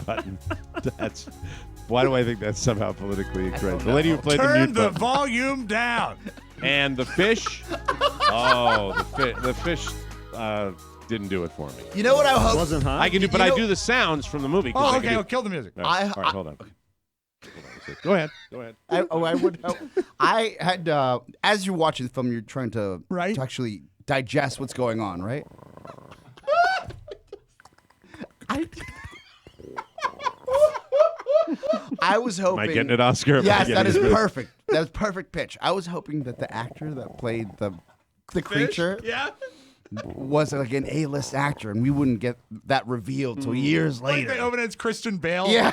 button. That's why do I think that's somehow politically incorrect? The lady who played the Turn mute the button volume down. and the fish. Oh, the fish. Didn't do it for me. You know what I hope? Wasn't hot. I can do, You but I know- do the sounds from the movie. 'cause Oh, I can okay. do- Well, kill the music. All right, I- hold on. Hold on a second. Go ahead. I would hope. I had as you're watching the film, you're trying to Right. to actually digest what's going on, right? I was hoping. Am I getting it, Oscar? Am I Yes, that getting is it? perfect. That is perfect pitch. I was hoping that the actor that played the creature, was like an A-list actor, and we wouldn't get that revealed till years Like later. they open it's Christian Bale. Yeah.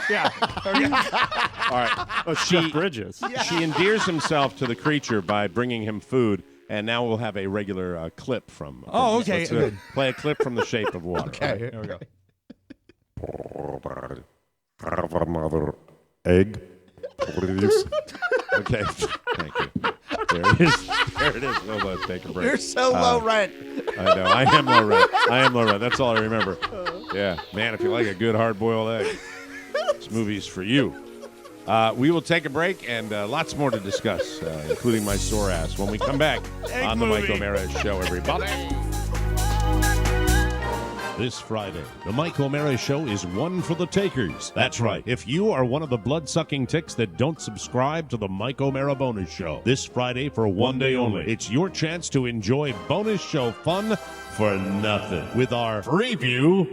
Okay. All right. Oh, Jeff Bridges. She endears himself to the creature by bringing him food, and now we'll have a regular clip from. Oh, okay. Let's, Good. play a clip from The Shape of Water. Okay. Here we go. Have a mother egg, please. Okay, thank you. There it is. There it is. Oh, let's take a break. You're so low rent. I know. I am low rent. I am low rent. That's all I remember. Yeah, man. If you like a good hard-boiled egg, this movie's for you. We will take a break and lots more to discuss, including my sore ass, when we come back on the Mike O'Mara Show, everybody. This Friday, the Mike O'Mara Show is one for the takers. That's right. If you are one of the blood-sucking ticks that don't subscribe to the Mike O'Mara Bonus Show, this Friday for one day only, it's your chance to enjoy bonus show fun for nothing with our preview.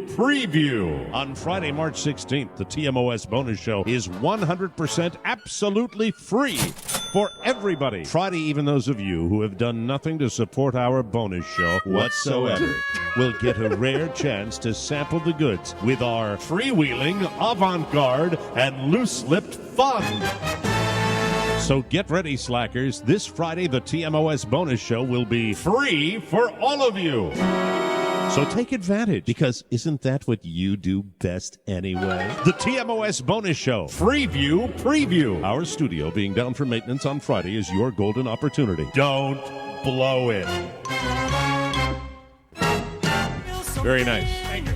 On Friday, March 16th, the TMOS Bonus Show is 100% absolutely free for everybody. Friday, even those of you who have done nothing to support our bonus show whatsoever will get a rare chance to sample the goods with our freewheeling, avant-garde, and loose-lipped fun. So get ready, slackers. This Friday, the TMOS Bonus Show will be free for all of you. So take advantage, because isn't that what you do best anyway? The TMOS Bonus Show, Freeview Preview. Our studio being down for maintenance on Friday is your golden opportunity. Don't blow it. Very nice.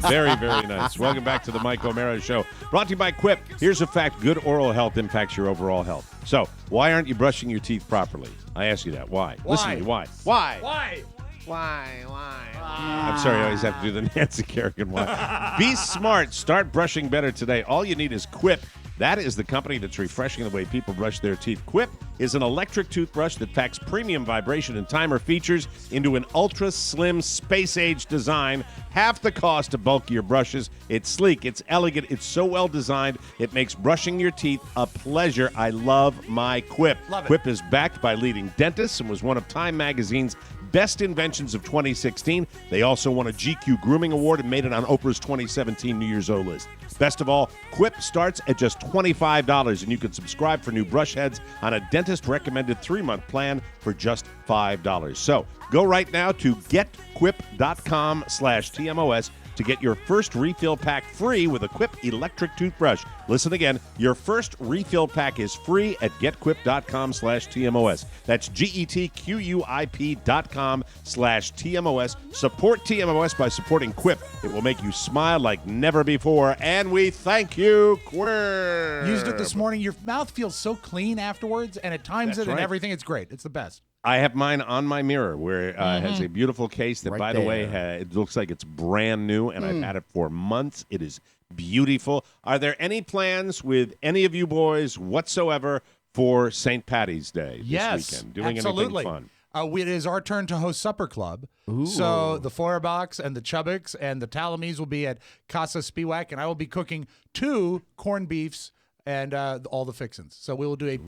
Very, very nice. Welcome back to the Mike O'Mara Show. Brought to you by Quip. Here's a fact. Good oral health impacts your overall health. So, why aren't you brushing your teeth properly? I ask you that. Why? Listen to me. Why? Why? I'm sorry, I always have to do the Nancy Kerrigan why. Be smart. Start brushing better today. All you need is Quip. That is the company that's refreshing the way people brush their teeth. Quip is an electric toothbrush that packs premium vibration and timer features into an ultra-slim, space-age design. Half the cost of bulkier brushes. It's sleek, it's elegant, it's so well-designed, it makes brushing your teeth a pleasure. I love my Quip. Love it. Quip is backed by leading dentists and was one of Time Magazine's Best Inventions of 2016. They also won a GQ Grooming Award and made it on Oprah's 2017 New Year's O list. Best of all, Quip starts at just $25, and you can subscribe for new brush heads on a dentist-recommended 3-month plan for just $5. So go right now to getquip.com/TMOS to get your first refill pack free with a Quip electric toothbrush. Listen again, your first refill pack is free at getquip.com/TMOS. That's GETQUIP.com/TMOS. Support TMOS by supporting Quip. It will make you smile like never before, and we thank you, Quip. Used it this morning. Your mouth feels so clean afterwards, and it times That's it and right. everything. It's great. It's the best. I have mine on my mirror where it has a beautiful case that, Right by the way, there. it looks like it's brand new, and I've had it for months. It is beautiful. Are there any plans with any of you boys whatsoever for St. Patty's Day this weekend? Doing absolutely. anything fun? It is our turn to host Supper Club. So the Feuerbachs and the Chubbucks and the Talamies will be at Casa Spiewak, and I will be cooking 2 corned beefs and all the fixins. So we will do a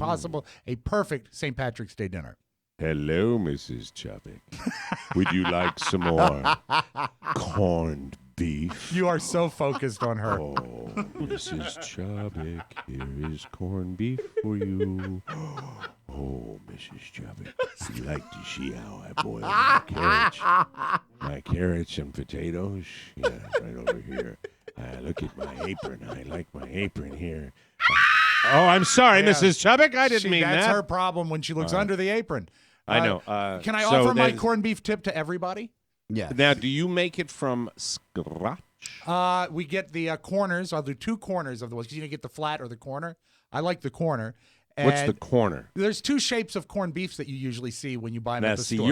perfect St. Patrick's Day dinner. Hello, Mrs. Chubbuck. Would you like some more corned beef? You are so focused on her. Oh, Mrs. Chubbuck, here is corned beef for you. Oh, Mrs. Chubbuck, you like to see how I boil my carrots? My carrots and potatoes? Yeah, right over here. Look at my apron. I like my apron here. Oh, I'm sorry, Yeah. Mrs. Chubbuck. I didn't mean That's that. her problem when she looks under the apron. I know. Can I so offer my there's- corned beef tip to everybody? Yeah. Now, do you make it from scratch? We get the corners. I'll do 2 corners of the ones because you can get the flat or the corner. I like the corner. What's the And corner? There's 2 shapes of corned beefs that you usually see when you buy them Now, at the see, store.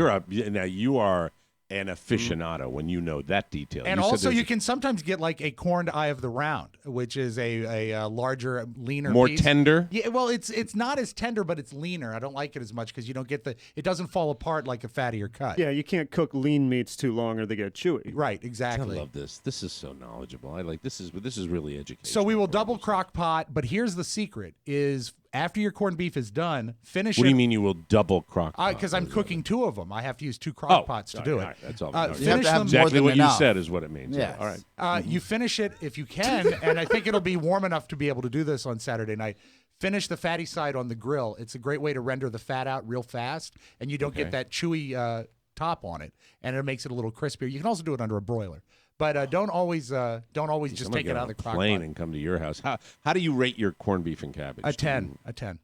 you are an aficionado when you know that detail. And You said also, there's you can sometimes get like a corned eye of the round, which is a larger, leaner, more piece. tender. Yeah, well, it's not as tender, but it's leaner. I don't like it as much because you don't get it doesn't fall apart like a fattier cut. Yeah, you can't cook lean meats too long or they get chewy. Right, I exactly. love this. This is so knowledgeable. I like this. Is really educational. So we will for double us. crock pot, but here's the secret: is After your corned beef is done, finish What do it. you mean you will double crock pot? Because I'm cooking 2 of them. I have to use 2 crock pots to do all it. right, that's all. You have Finish to have them. more Exactly than what enough. you said is what it means. Yes. All right. You finish it if you can, and I think it'll be warm enough to be able to do this on Saturday night. Finish the fatty side on the grill. It's a great way to render the fat out real fast, and you don't get that chewy top on it, and it makes it a little crispier. You can also do it under a broiler, but don't always just take it out of the crock plane pot. and come to your house. How do you rate your corned beef and cabbage? A 10.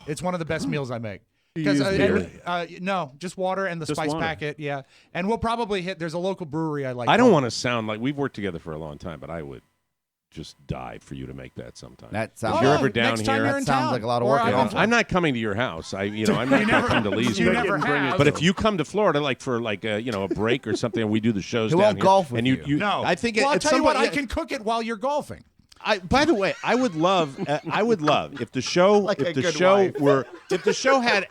It's one of the best meals I make. You use beer? No, just water and the Just spice water. packet. Yeah, and we'll probably hit. There's a local brewery I like. I don't want to sound like we've worked together for a long time, but I would just die for you to make that sometime. That sounds. If you're ever down next time here, you're in That sounds town. like a lot of Or work. I'm- I'm not coming to your house. I'm not going to come to Lee's. You never have. But if you come to Florida, like for a break or something, and we do the shows He down won't here, golf with and you. No, I think well, I'll at tell some you what. point, I can cook it while you're golfing. By the way, I would love if the show Like a if the good show wife. were if the show had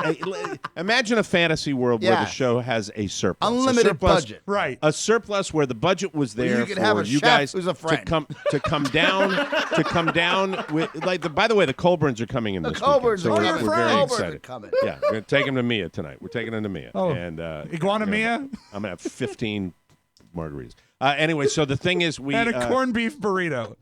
imagine a fantasy world where the Yes. show has a surplus, Unlimited a surplus, budget. Right. A surplus where the budget was there you could for have a you chef guys who's a friend. to come down with by the way, the Colburns are coming in this Colburns weekend, so are we're coming. very Colburns excited. are coming. Yeah, we're gonna take them to Mia tonight. We're taking them to Mia. Oh, and Iguana Mia? I'm gonna have 15 margaritas. Anyway, so the thing is, And a corned beef burrito.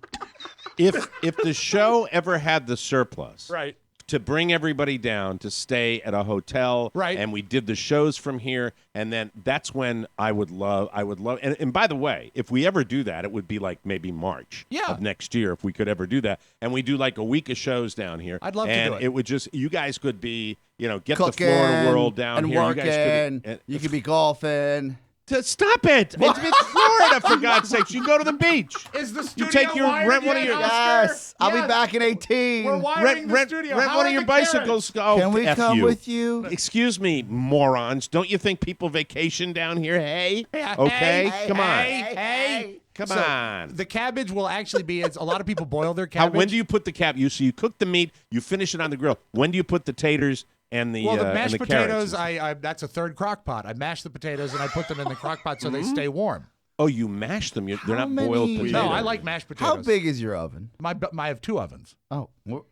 if the show ever had the surplus, Right. to bring everybody down to stay at a hotel, Right. and we did the shows from here, and then that's when I would love, and by the way, if we ever do that, it would be like maybe March of next year if we could ever do that, and we do like a week of shows down here. I'd love to and do it. it would just, you guys could be, get Cooking the Florida world down and here. working. You guys could, You could be golfing. Stop it! It's Florida, for God's sakes. You go to the beach. Is the studio You take your wired rent one of yet, your Oscar? Yes, I'll be back in 18. We're wiring the studio. Rent How one are of your the bicycles. Oh, Can we F come you. with you? Excuse me, morons. Don't you think people vacation down here? Hey? Okay? Come on. Hey. Come So, on. The cabbage will actually be. A lot of people boil their How, cabbage. when do you put the so you cook the meat, you finish it on the grill. When do you put the taters and the Well, the and mashed the potatoes, carrots? that's a third crock pot. I mash the potatoes and I put them in the crock pot so they stay warm. Oh, you mash them. They're How not boiled many- potatoes. No, I like mashed potatoes. How big is your oven? I have 2 ovens. Oh,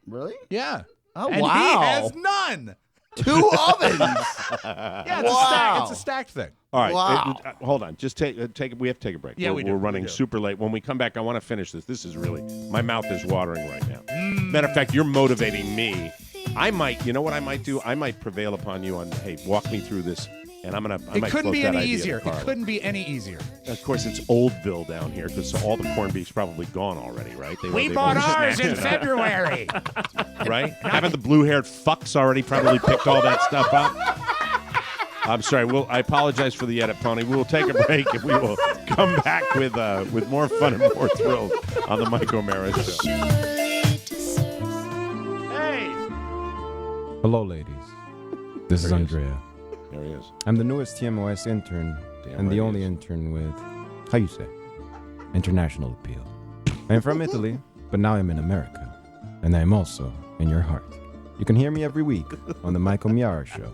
really? Yeah. Oh, and wow. he has none. 2 ovens. Yeah, it's, Wow. it's a stacked thing. All right, Wow. hold on. Just take. We have to take a break. Yeah, we're, we do. We're running We do. super late. When we come back, I want to finish this. This is really, my mouth is watering right now. Mm. Matter of fact, you're motivating me. I might, you know what I might do? I might prevail upon you on, hey, walk me through this, and I It might couldn't float be that any idea to easier. It Carla. couldn't be any easier. Of course, it's Oldville down here because all the corned beef's probably gone already, right? We they bought just ours snatched in it up, February. right? Haven't the blue-haired fucks already probably picked all that stuff up? I'm sorry. I apologize for the edit, Pony. We will take a break and we will come back with more fun and more thrills on the Mike O'Mara Show. Hey! Hello, ladies. This is There he is. Andrea. There he is. I'm the newest TMOS intern Damn and right the he only is. intern with, how you say, international appeal. I'm from Italy, but now I'm in America. And I'm also in your heart. You can hear me every week on the Mike O'Mara Show.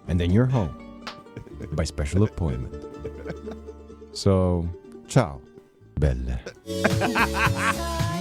And then you're home by special appointment. So, ciao, belle.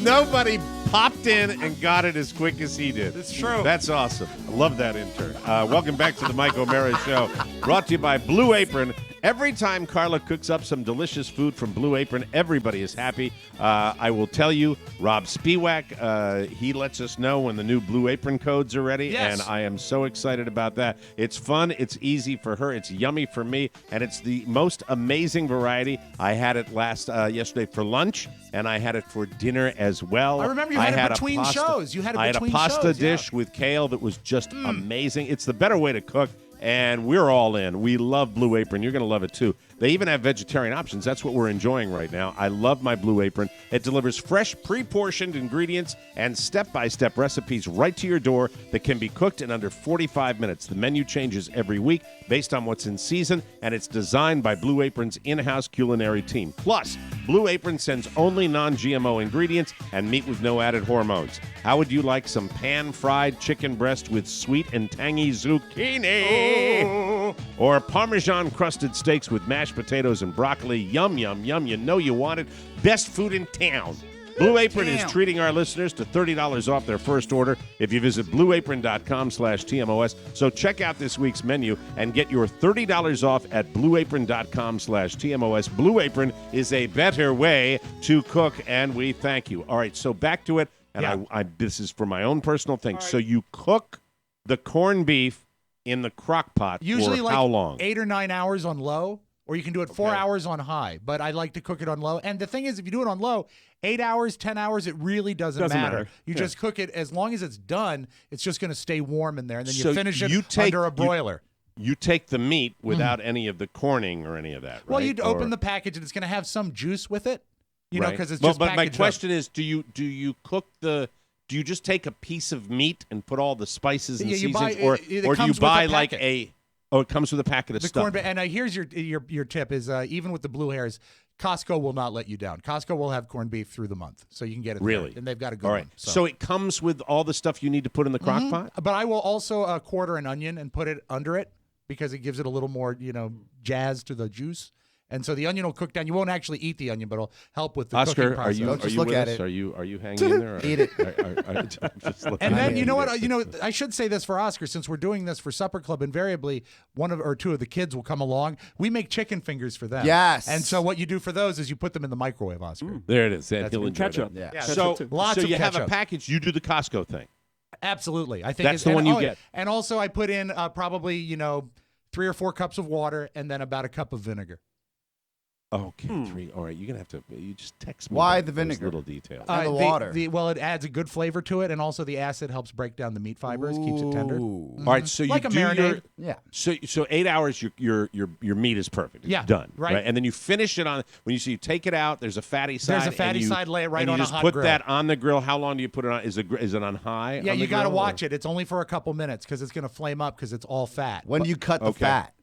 Nobody popped in and got it as quick as he did. It's true. That's awesome. I love that intern. Welcome back to the Mike O'Mara Show, brought to you by Blue Apron. Every time Carla cooks up some delicious food from Blue Apron, everybody is happy. I will tell you, Rob Spiewak, he lets us know when the new Blue Apron codes are ready, Yes. and I am so excited about that. It's fun, it's easy for her, it's yummy for me, and it's the most amazing variety. I had it yesterday for lunch, and I had it for dinner as well. I remember you had it a between shows. You had it I between had a pasta shows, yeah. dish with kale that was just amazing. It's the better way to cook, and we're all in. We love Blue Apron. You're going to love it, too. They even have vegetarian options. That's what we're enjoying right now. I love my Blue Apron. It delivers fresh, pre-portioned ingredients and step-by-step recipes right to your door that can be cooked in under 45 minutes. The menu changes every week based on what's in season, and it's designed by Blue Apron's in-house culinary team. Plus, Blue Apron sends only non-GMO ingredients and meat with no added hormones. How would you like some pan-fried chicken breast with sweet and tangy zucchini? Oh. Or Parmesan-crusted steaks with mashed potatoes and broccoli? Yum, yum, yum. You know you want it. Best food in town. Blue Apron is treating our listeners to $30 off their first order if you visit blueapron.com/TMOS. So check out this week's menu and get your $30 off at blueapron.com/TMOS. Blue Apron is a better way to cook, and we thank you. All right, so back to it. And I this is for my own personal thing. Right. So you cook the corned beef in the crock pot usually for like how long? 8 or 9 hours on low, or you can do it 4 hours on high. But I like to cook it on low. And the thing is, if you do it on low, 8 hours, 10 hours, it really doesn't matter. You just cook it. As long as it's done, it's just going to stay warm in there. And then you finish it under a broiler. You take the meat without any of the corning or any of that, right? Well, you'd open the package, and it's going to have some juice with it. You know, because it's just But my question up. is, do you cook the? Do you just take a piece of meat and put all the spices and seasonings, or do you buy like a? Oh, it comes with a packet of stuff. And here's your tip: is even with the blue hairs, Costco will not let you down. Costco will have corned beef through the month, so you can get it. Really, there, and they've got a good all right. one. So it comes with all the stuff you need to put in the crock pot. But I will also quarter an onion and put it under it because it gives it a little more, jazz to the juice. And so the onion will cook down. You won't actually eat the onion, but it'll help with the cooking process. Are you with us? Are you hanging in there? Or? Eat it. And then you know what? I should say this for Oscar, since we're doing this for Supper Club. Invariably, one or two of the kids will come along. We make chicken fingers for them. Yes. And so what you do for those is you put them in the microwave, Oscar. There it is. That's he'll enjoy ketchup. That. Yeah. So lots of you ketchup. have a package. You do the Costco thing. Absolutely. I think that's the one you get. And also, I put in probably 3 or 4 cups of water and then about a cup of vinegar. Okay, 3. All right, you're gonna have to. You just text me. Why the vinegar? Little details. And the water. Well, it adds a good flavor to it, and also the acid helps break down the meat fibers, keeps it tender. All right, so like you a do marinade. So 8 hours, your meat is perfect. It's done. Right. And then you finish it on. When you take it out, there's a fatty side. There's a fatty side. Lay it right on a hot grill. And you just put that on the grill. How long do you put it on? Is it on high? Yeah, on you got to grill, watch it. It's only for a couple minutes because it's going to flame up because it's all fat. When do you cut the fat?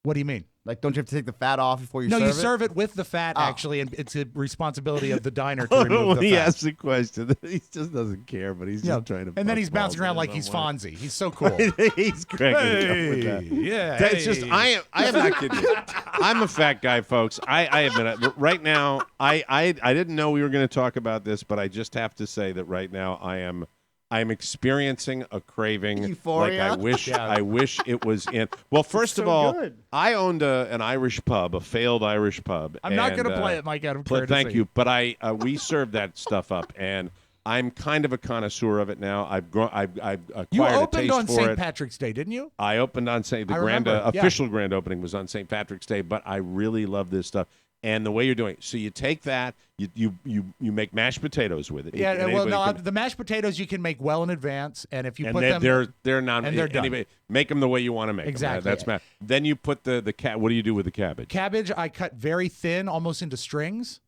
What do you mean? Like, don't you have to take the fat off before you serve it? No, you serve it with the fat, actually, and it's a responsibility of the diner to remove the he fat. asks a question. He just doesn't care, but he's just trying to. And then he's bouncing around like he's Fonzie. He's so cool. He's cracking up with that. Yeah, That's just. I am not kidding you. I'm a fat guy, folks. I admit it. Right now, I didn't know we were going to talk about this, but I just have to say that right now I'm experiencing a craving. Euphoria. Like I wish it was in. Well, first of all, I owned an Irish pub, a failed Irish pub. I'm not going to play it, Mike, out of courtesy. Thank you, but we served that stuff up, and I'm kind of a connoisseur of it now. I've acquired a taste for it. You opened on St. Patrick's Day, didn't you? I opened on official grand opening was on St. Patrick's Day, but I really love this stuff. And the way you're doing it, so you take that, you make mashed potatoes with it. Yeah, the mashed potatoes you can make well in advance, and if you put them, they're not, and they're done. Anyway, make them the way you want to make exactly. them. That's mashed. Then you put the what do you do with the cabbage? Cabbage I cut very thin, almost into strings.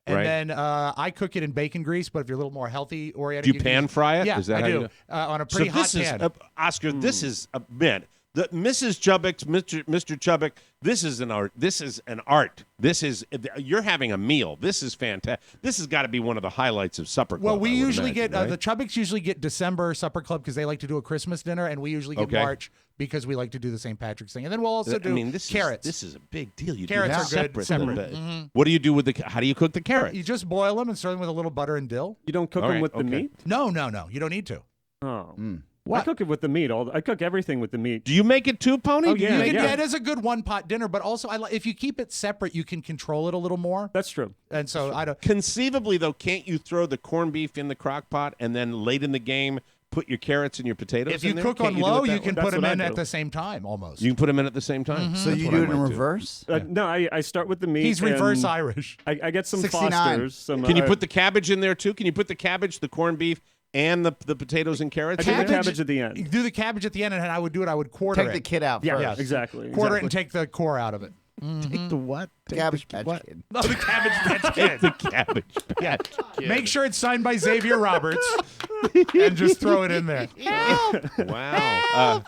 And then I cook it in bacon grease, but if you're a little more healthy oriented, do you pan fry it? Yeah, Is that I how do. On a pretty hot pan. Oscar, this is a bit. Mrs. Chubbuck, Mr. Chubbuck, this is an art. This is an art. You're having a meal. This is fantastic. This has got to be one of the highlights of Supper Club. Well, we usually imagine, get right? the Chubbicks usually get December Supper Club because they like to do a Christmas dinner, and we usually get March because we like to do the St. Patrick's thing. And then we'll also do carrots. This is a big deal. You carrots do are good separate. What do you do with how do you cook the carrots? You just boil them and stir them with a little butter and dill. You don't cook them with the meat? No. You don't need to. Oh. What? I cook it with the meat. I cook everything with the meat. Do you make it too, Pony? Oh, yeah, it is a good one-pot dinner, but also if you keep it separate, you can control it a little more. That's true. And so I don't. Conceivably, though, can't you throw the corned beef in the crock pot and then late in the game put your carrots and your potatoes if in you there? cook Can't on low, you can put them in at the same time almost. You can put them in at the same time. So you do it in reverse? No, I start with the meat. He's reverse Irish. I get some 69. Fosters. Can you put the cabbage in there, too? Can you put the cabbage, the corned beef, and the potatoes and carrots? I do the cabbage at the end. You do the cabbage at the end, and I would do it. I would quarter Take the kid out first. Yeah, exactly. Quarter it and take the core out of it. Take the what? Cabbage Patch Kid. No, the Cabbage Patch Kid. The Cabbage Patch Kid. Make sure it's signed by Xavier Roberts, and just throw it in there. Wow.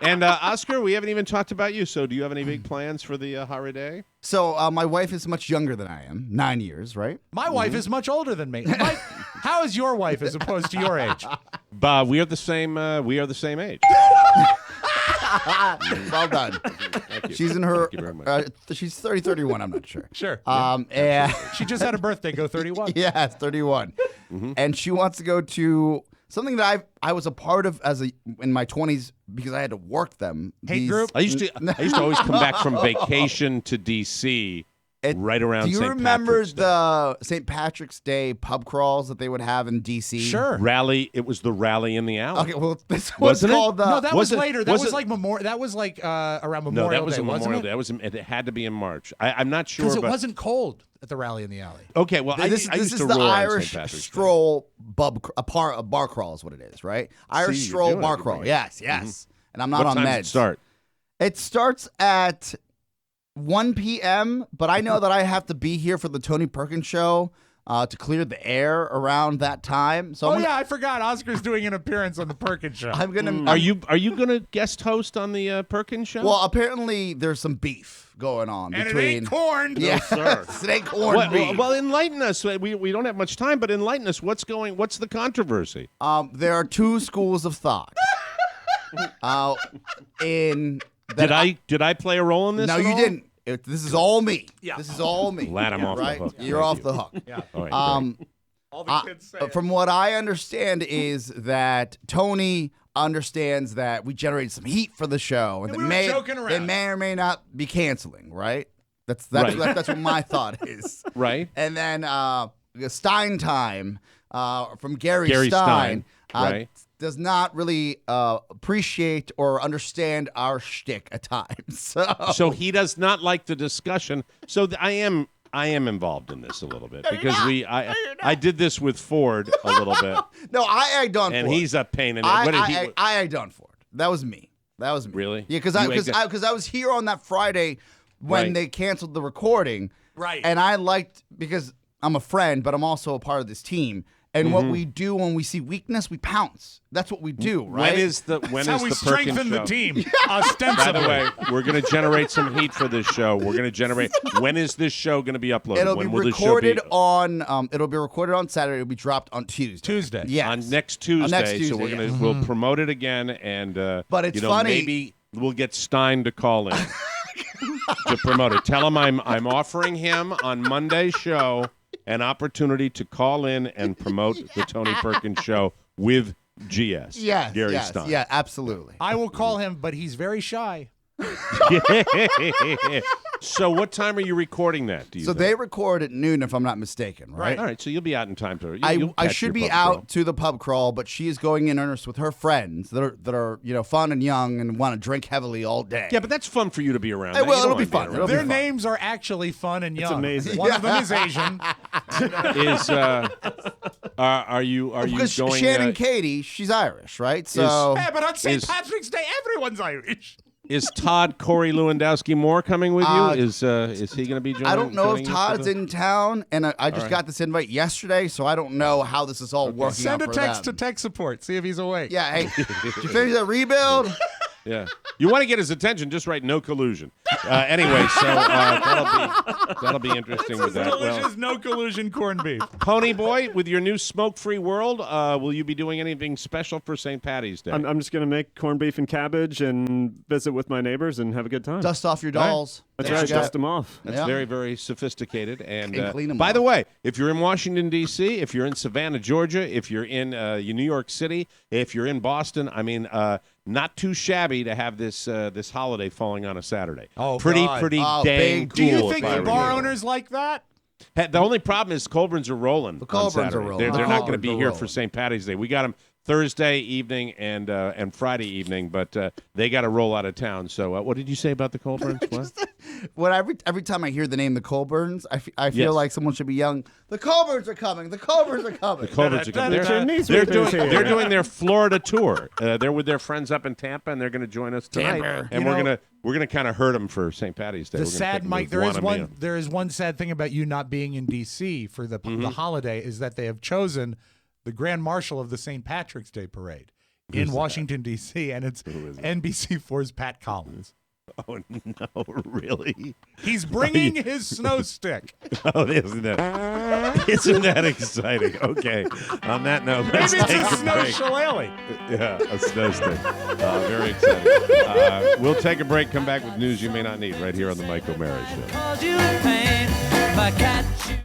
And Oscar, we haven't even talked about you. So, do you have any big plans for the holiday? So, my wife is much younger than I am, 9 years, right? My wife is much older than me. Mike, how is your wife as opposed to your age? We are the same. We are the same age. Well done. Thank you. She's in her. Thank you very much. She's 30, 31. I'm not sure. Sure. And She just had a birthday. Go 31. yeah, it's 31, and she wants to go to something that I was a part of in my 20s because I had to work them. Hate group? I used to always come back from vacation to D.C. right around Do you St. remember Patrick's Day. the St. Patrick's Day pub crawls that they would have in D.C.? Sure. Rally? It was the rally in the alley. Okay, well, this was Wasn't it? called the. No, that was Was it- later. That was was it- like Memorial. That was like around No, Memorial that was Day, a Memorial wasn't Day. it? It had to be in March. I'm not sure. Because it but, wasn't cold at the rally in the alley. Okay, well, I This used is to the roar on Irish St. Patrick's Day. stroll a bar crawl is what it is, right? Irish you're stroll doing bar it. You're crawl. doing it. Yes. And I'm not What on time meds. does it start? It starts at 1 p.m., but I know that I have to be here for the Tony Perkins show to clear the air around that time. So Oh, yeah, I forgot. Oscar's doing an appearance on the Perkins show. I'm gonna. Are you gonna guest host on the Perkins show? Well, apparently there's some beef going on and between. it ain't corned. Yeah, sir. it ain't corned beef. well, enlighten us. We don't have much time, but enlighten us. What's the controversy? There are two schools of thought. In Did that I play a role in this? No, at you all? didn't. This is all me. Yeah. This is all me. Glad I'm off the right? hook. You're Thank off you. the hook. Yeah. All right, All the kids say From what I understand is that Tony understands that we generated some heat for the show, and Yeah, that we were joking around. they may or may not be canceling. Right? That's Right. that's what my thought is. right. And then Stein Time from Gary Stein, Stein right. does not really appreciate or understand our shtick at times. So he does not like the discussion. So I am involved in this a little bit because I did this with Ford a little bit, No, I egged on and Ford. he's a pain in the. I What did he? egged on Ford. That was me. Really? Yeah, because You egged it- I was here on that Friday when Right. they canceled the recording. Right. And I liked because I'm a friend, but I'm also a part of this team. And what we do when we see weakness, we pounce. That's what we do, right? When is the That's how we Perkins strengthen the show? team. By Ostensibly. the way, we're going to generate some heat for this show. We're going to generate. When is this show going to be uploaded? It'll when be will recorded this show be on. It'll be recorded on Saturday. It'll be dropped on Tuesday. Yes. on next Tuesday? So we're yeah. gonna we'll promote it again, and But it's funny- Maybe we'll get Stein to call in to promote it. Tell him I'm offering him on Monday's show an opportunity to call in and promote the Tony Perkins show with GS. Yes. Gary yes, Stein. Yeah, absolutely. I will call him, but he's very shy. So what time are you recording that? Do you So think? they record at noon, if I'm not mistaken, right? All right, so you'll be out in time to. I you'll catch should your be pub out crawl. to the pub crawl, but she is going in earnest with her friends that are fun and young and want to drink heavily all day. Yeah, but that's fun for you to be around. Hey, well, You don't it'll be mind being fun. around. It'll be Their fun. names are actually fun and young. amazing. One of them is Asian. Is are you because going? Shannon Katie, she's Irish, right? So Yeah, but on St. Is- Patrick's Day, everyone's Irish. Is Todd Corey Lewandowski Moore coming with you? Uh, Is he going to be joining? I don't know if joining you for Todd's the- in town, and I just right. got this invite yesterday, so I don't know how this is all working Send a out for text them. to tech support. See if he's awake. Yeah, hey, did you finish that rebuild? Yeah, you want to get his attention? Just write no collusion. Anyway, so that'll be interesting with that. Delicious, Well, no collusion corned beef. Pony Boy, with your new smoke-free world, will you be doing anything special for St. Patty's Day? I'm just going to make corned beef and cabbage and visit with my neighbors and have a good time. Dust off your dolls. That's There right, you go. dust them off. That's Yeah. very, very sophisticated. And clean 'em by off. the way, if you're in Washington, D.C., if you're in Savannah, Georgia, if you're in New York City, if you're in Boston, I mean, not too shabby to have this holiday falling on a Saturday. Oh, pretty God. dang Oh, big. cool. Do you if think I the were bar you. owners like that? The only problem is Colburn's are rolling. The Colburn's are Saturday. rolling. They're The not going to Colburn's be are here rolling. for St. Patty's Day. We got them Thursday evening and Friday evening, but they got to roll out of town. So what did you say about the Colburns? What? When every time I hear the name the Colburns, I feel Yes. like someone should be yelling, "The Colburns are coming! The Colburns are coming!" The Colburns are coming. Chimney They're sweepers doing, here. they're doing their Florida tour. They're with their friends up in Tampa, and they're going to join us tonight. Tampa. And You know- we're gonna kind of hurt them for St. Patty's Day. The We're gonna sad, take them Mike, to Guanamino. there is one sad thing about you not being in D.C. for the holiday is that they have chosen the Grand Marshal of the St. Patrick's Day Parade in Washington, D.C., and it's NBC4's Pat Collins. Oh, no, really? He's bringing his snow stick. Oh, isn't that exciting? Okay. On that note, let's Maybe it's take a a snow break. shillelagh. Yeah, a snow stick. Very exciting. We'll take a break, come back with news you may not need right here on the Mike O'Mara Show.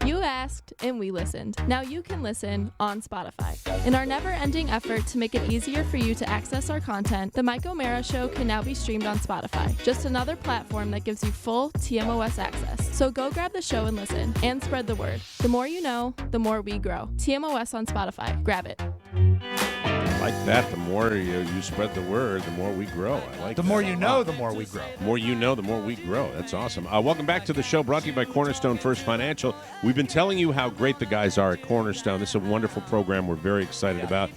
You asked, and we listened. Now you can listen on Spotify. In our never-ending effort to make it easier for you to access our content, The Mike O'Mara Show can now be streamed on Spotify. Just another platform that gives you full TMOS access. So go grab the show and listen, and spread the word. The more you know, the more we grow. TMOS on Spotify. Grab it. I like that. The more you spread the word, the more we grow. I like The that more a you lot. know, the more we grow. The more you know, the more we grow. That's awesome. Welcome back to the show, brought to you by Cornerstone First Financial. We've been telling you how great the guys are at Cornerstone. This is a wonderful program we're very excited about.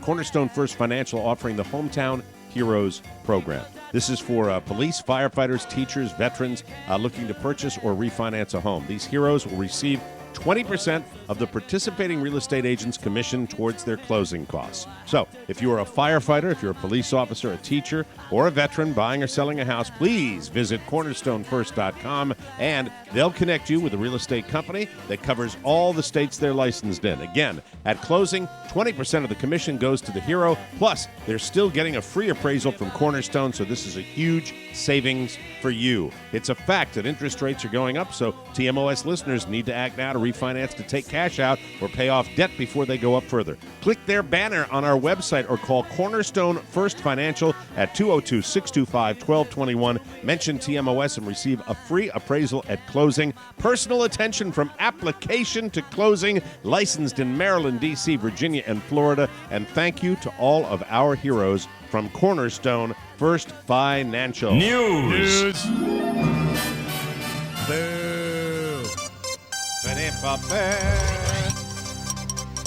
Cornerstone First Financial offering the Hometown Heroes program. This is for police, firefighters, teachers, veterans looking to purchase or refinance a home. These heroes will receive 20% of the participating real estate agent's commission towards their closing costs. So, if you are a firefighter, if you're a police officer, a teacher, or a veteran buying or selling a house, please visit cornerstonefirst.com and they'll connect you with a real estate company that covers all the states they're licensed in. Again, at closing, 20% of the commission goes to the hero, plus they're still getting a free appraisal from Cornerstone, so this is a huge savings for you. It's a fact that interest rates are going up, so TMOS listeners need to act now to refinance, to take cash out, or pay off debt before they go up further. Click their banner on our website or call Cornerstone First Financial at 202-625-1221. Mention TMOS and receive a free appraisal at closing. Personal attention from application to closing. Licensed in Maryland, D.C., Virginia, and Florida. And thank you to all of our heroes from Cornerstone First Financial. News.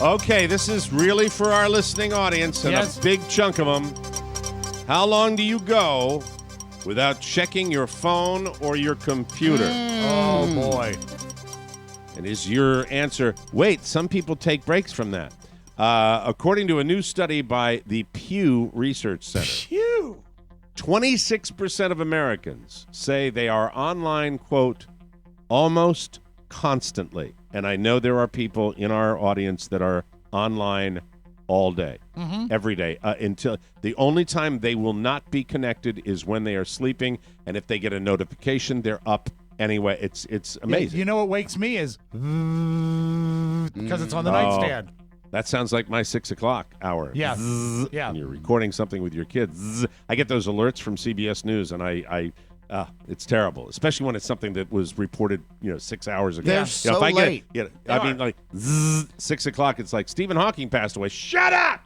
Okay, this is really for our listening audience and Yes. a big chunk of them. How long do you go without checking your phone or your computer? Oh, boy. And is your answer, wait, some people take breaks from that. According to a new study by the Pew Research Center, Phew. 26% of Americans say they are online, quote, almost constantly. And I know there are people in our audience that are online all day, every day, until the only time they will not be connected is when they are sleeping. And if they get a notification, they're up anyway. It's amazing. You know what wakes me is because it's on the nightstand. That sounds like my 6 o'clock hour. Yeah. Zzz, Yeah. And you're recording something with your kids. Zzz. I get those alerts from CBS News, and it's terrible, especially when it's something that was reported, 6 hours ago. They're You know, so if late. I mean, like, zzz, 6 o'clock, it's like Stephen Hawking passed away. Shut up!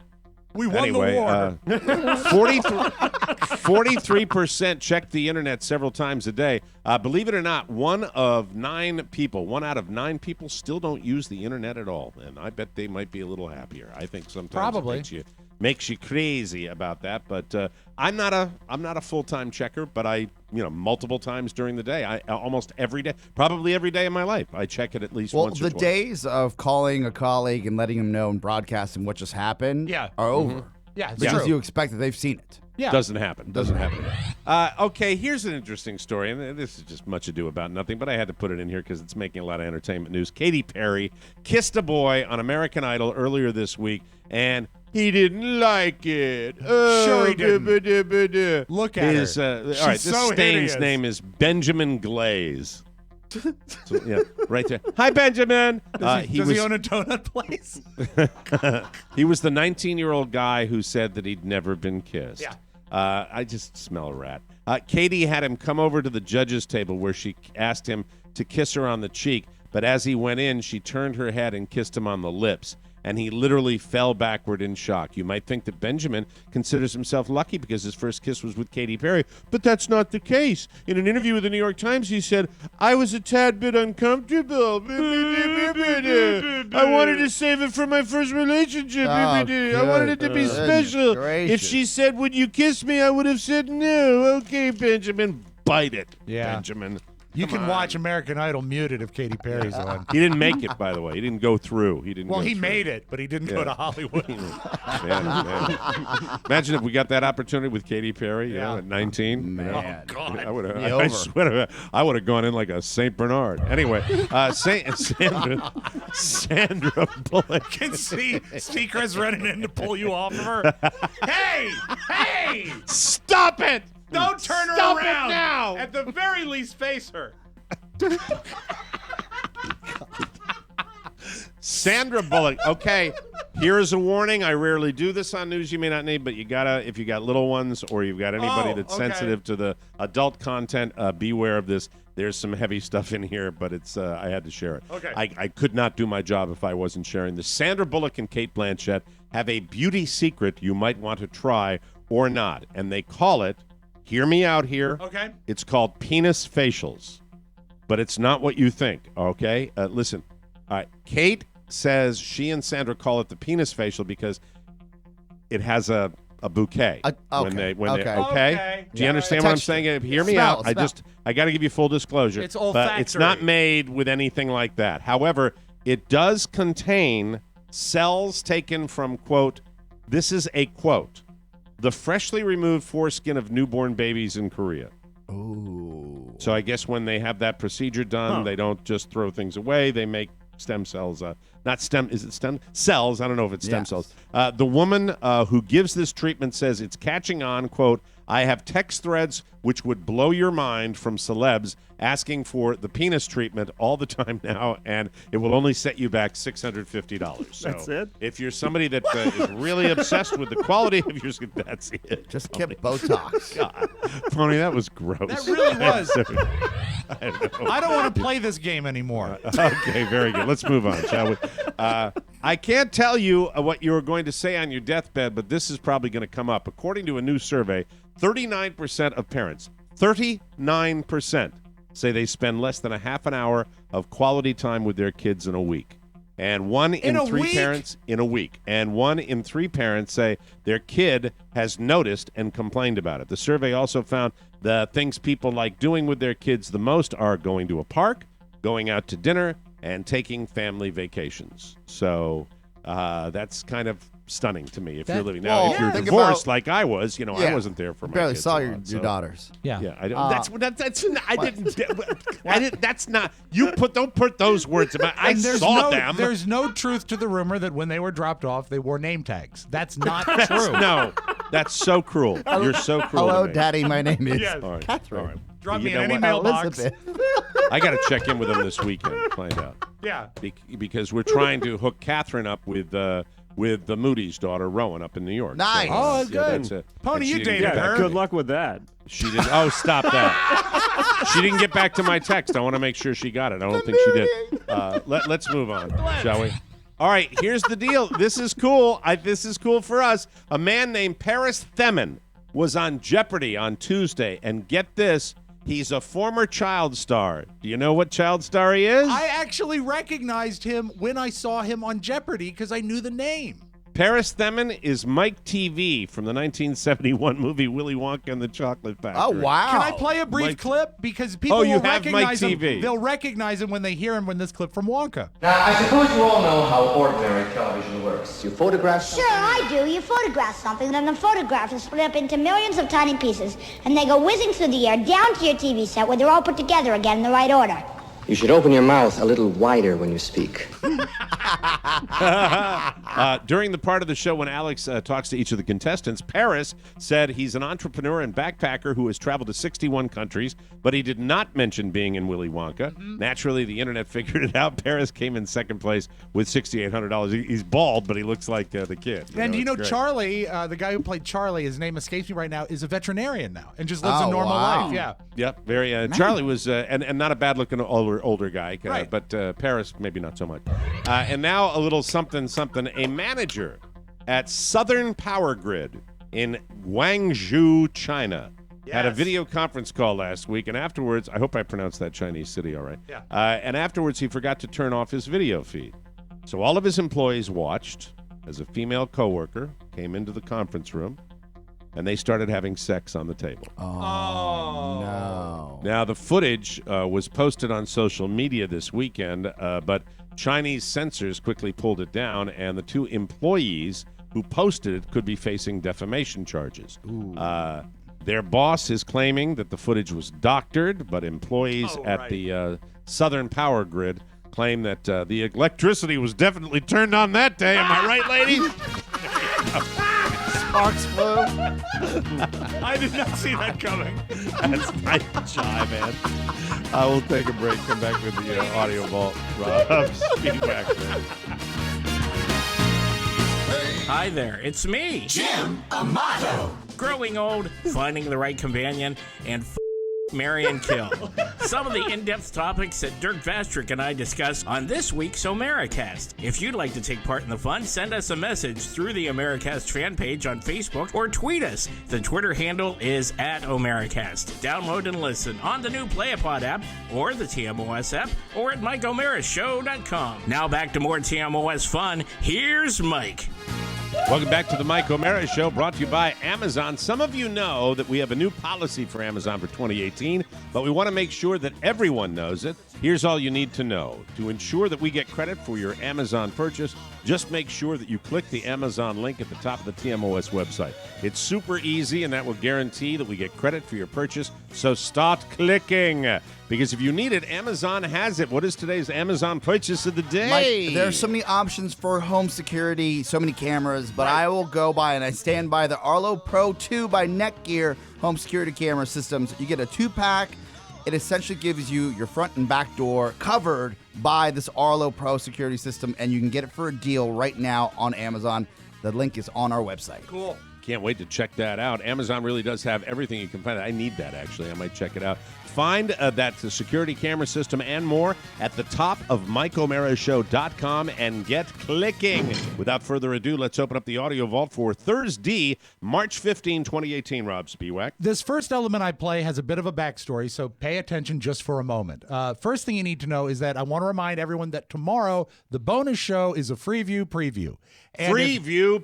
We won Anyway, the war. 43% check the internet several times a day. Believe it or not, one out of 9 people still don't use the internet at all, and I bet they might be a little happier. I think sometimes Probably. it makes you crazy about that. But I'm not a full-time checker, but I multiple times during the day, I almost every day, probably every day of my life, I check it at least Well, once or the twice. days of calling a colleague and letting him know and broadcasting what just happened are over. Yeah, it's Because true. you expect that they've seen it. Yeah. Doesn't happen. Okay, here's an interesting story, and this is just much ado about nothing, but I had to put it in here because it's making a lot of entertainment news. Katy Perry kissed a boy on American Idol earlier this week, and he didn't like it. Sure he didn't. Look at his, her. all right, She's this so Stain's hideous. name is Benjamin Glaze. So, yeah, right there. Hi, Benjamin. Does he own a donut place? He was the 19-year-old guy who said that he'd never been kissed. Yeah. I just smell a rat. Katie had him come over to the judges' table where she asked him to kiss her on the cheek, but as he went in, she turned her head and kissed him on the lips, and he literally fell backward in shock. You might think that Benjamin considers himself lucky because his first kiss was with Katy Perry, but that's not the case. In an interview with the New York Times, he said, I was a tad bit uncomfortable. I wanted to save it for my first relationship. I wanted it to be special. If she said, would you kiss me, I would have said no. Okay, Benjamin, bite it, Yeah. Benjamin. You can watch American Idol muted if Katy Perry's on. He didn't make it, by the way. He didn't go through. He made it, but he didn't go to Hollywood. Man. Imagine if we got that opportunity with Katy Perry, at 19. Man. Oh, God. I swear I would have gone in like a Saint Bernard. Anyway, Sandra Bullock. Can see Chris running in to pull you off of her. Hey! Stop it! Don't turn her Stop around. it now! At the very least, face her. Sandra Bullock. Okay, here is a warning. I rarely do this on news you may not need, but you gotta, if you got little ones or you've got anybody that's sensitive to the adult content, beware of this. There's some heavy stuff in here, but it's I had to share it. Okay. I could not do my job if I wasn't sharing this. Sandra Bullock and Cate Blanchett have a beauty secret you might want to try or not, and they call it, hear me out here. Okay. It's called penis facials, but it's not what you think, okay? Listen, Kate says she and Sandra call it the penis facial because it has a bouquet when they Okay. Do you understand what I'm saying? Hear me out. I got to give you full disclosure. It's olfactory. But it's not made with anything like that. However, it does contain cells taken from, quote, this is a quote, the freshly removed foreskin of newborn babies in Korea. Ooh. So I guess when they have that procedure done, they don't just throw things away. They make stem cells. Is it stem cells? I don't know if it's stem cells. The woman who gives this treatment says it's catching on, quote, I have text threads which would blow your mind from celebs asking for the penis treatment all the time now, and it will only set you back $650. So That's it? if you're somebody that is really obsessed with the quality of your skin, that's it. Just get Botox. God, Tony, that was gross. That really was. I don't want to play this game anymore. Okay, very good. Let's move on, shall we? I can't tell you what you were going to say on your deathbed, but this is probably going to come up. According to a new survey, 39% of parents, 39%, say they spend less than a half an hour of quality time with their kids in a week. And one in three parents in a week. And 1 in 3 parents say their kid has noticed and complained about it. The survey also found the things people like doing with their kids the most are going to a park, going out to dinner, and taking family vacations. So that's kind of stunning to me if you're living. Now, if you're divorced like I was, I wasn't there for my barely kids saw a your lot, so. daughters. Yeah. I didn't. That's not. Don't put those words in my. I saw them. There's no truth to the rumor that when they were dropped off, they wore name tags. That's not true. No, that's so cruel. You're so cruel. Hello, to me. Daddy. My name is Catherine. All right. Drop me know in any what? mailbox. I got to check in with them this weekend. Find out. Yeah. Because we're trying to hook Catherine up with the Moody's daughter, Rowan, up in New York. Nice. Oh, Yeah, good. that's it. Pony, And she you didn't dated get back her. to Good me. luck with that. She didn't. Oh, stop that. She didn't get back to my text. I want to make sure she got it. I don't think she did. Let's move on, shall we? All right, here's the deal. This is cool. This is cool for us. A man named Paris Themin was on Jeopardy on Tuesday, and get this, he's a former child star. Do you know what child star he is? I actually recognized him when I saw him on Jeopardy because I knew the name. Paris Themin is Mike TV from the 1971 movie Willy Wonka and the Chocolate Factory. Oh, wow. Can I play a brief Mike- clip? Because people Oh, you will have Mike recognize him. TV. They'll recognize him when they hear him in this clip from Wonka. Now, I suppose you all know how ordinary television works. You photograph Sure, I do. You photograph something, then the photograph is split up into millions of tiny pieces, and they go whizzing through the air down to your TV set where they're all put together again in the right order. You should open your mouth a little wider when you speak. During the part of the show when Alex talks to each of the contestants, Paris said he's an entrepreneur and backpacker who has traveled to 61 countries, but he did not mention being in Willy Wonka. Naturally, the internet figured it out. Paris came in second place with $6,800. He's bald, but he looks like the kid. And it's great. Charlie, the guy who played Charlie, his name escapes me right now, is a veterinarian now and just lives a normal wow. life. Yeah. Yep, very. Charlie was, and not a bad-looking older guy, Right. but Paris maybe not so much. And now a little something. A manager at Southern Power Grid in Guangzhou, China, had a video conference call last week, and afterwards, I hope I pronounced that Chinese city all right. Yeah. And afterwards, he forgot to turn off his video feed. So all of his employees watched as a female coworker came into the conference room, and they started having sex on the table. Oh, no. Now, the footage was posted on social media this weekend, but Chinese censors quickly pulled it down, and the 2 employees who posted it could be facing defamation charges. Their boss is claiming that the footage was doctored, but employees at the Southern Power Grid claim that the electricity was definitely turned on that day. Am I right, ladies? Sparks flew. I did not see that coming. That's my jive, man. I will take a break. Come back with the audio vault. Rob Speedback. Hi there, it's me, Jim Amato. Growing old, finding the right companion, and marry and kill. Some of the in-depth topics that Dirk Vastrick and I discuss on this week's Americast. If you'd like to take part in the fun, send us a message through the Americast fan page on Facebook or tweet us. The Twitter handle is @Americast. Download and listen on the new PlayAPod app or the TMOS app or at MikeOMaraShow.com. Now back to more TMOS fun. Here's Mike. Welcome back to the Mike O'Mara Show, brought to you by Amazon. Some of you know that we have a new policy for Amazon for 2018, but we want to make sure that everyone knows it. Here's all you need to know. To ensure that we get credit for your Amazon purchase, just make sure that you click the Amazon link at the top of the TMOS website. It's super easy, and that will guarantee that we get credit for your purchase, so start clicking. Because if you need it, Amazon has it. What is today's Amazon purchase of the day? Mike, there are so many options for home security, so many cameras, but I will go by, and I stand by the Arlo Pro 2 by Netgear home security camera systems. You get a 2-pack. It essentially gives you your front and back door covered by this Arlo Pro security system, and you can get it for a deal right now on Amazon. The link is on our website. Cool. Can't wait to check that out. Amazon really does have everything you can find. I need that, actually. I might check it out. Find that security camera system and more at the top of MikeOMaraShow.com and get clicking. Without further ado, let's open up the audio vault for Thursday, March 15, 2018. Rob Spiewak. This first element I play has a bit of a backstory, so pay attention just for a moment. First thing you need to know is that I want to remind everyone that tomorrow the bonus show is a Freeview preview. And Preview.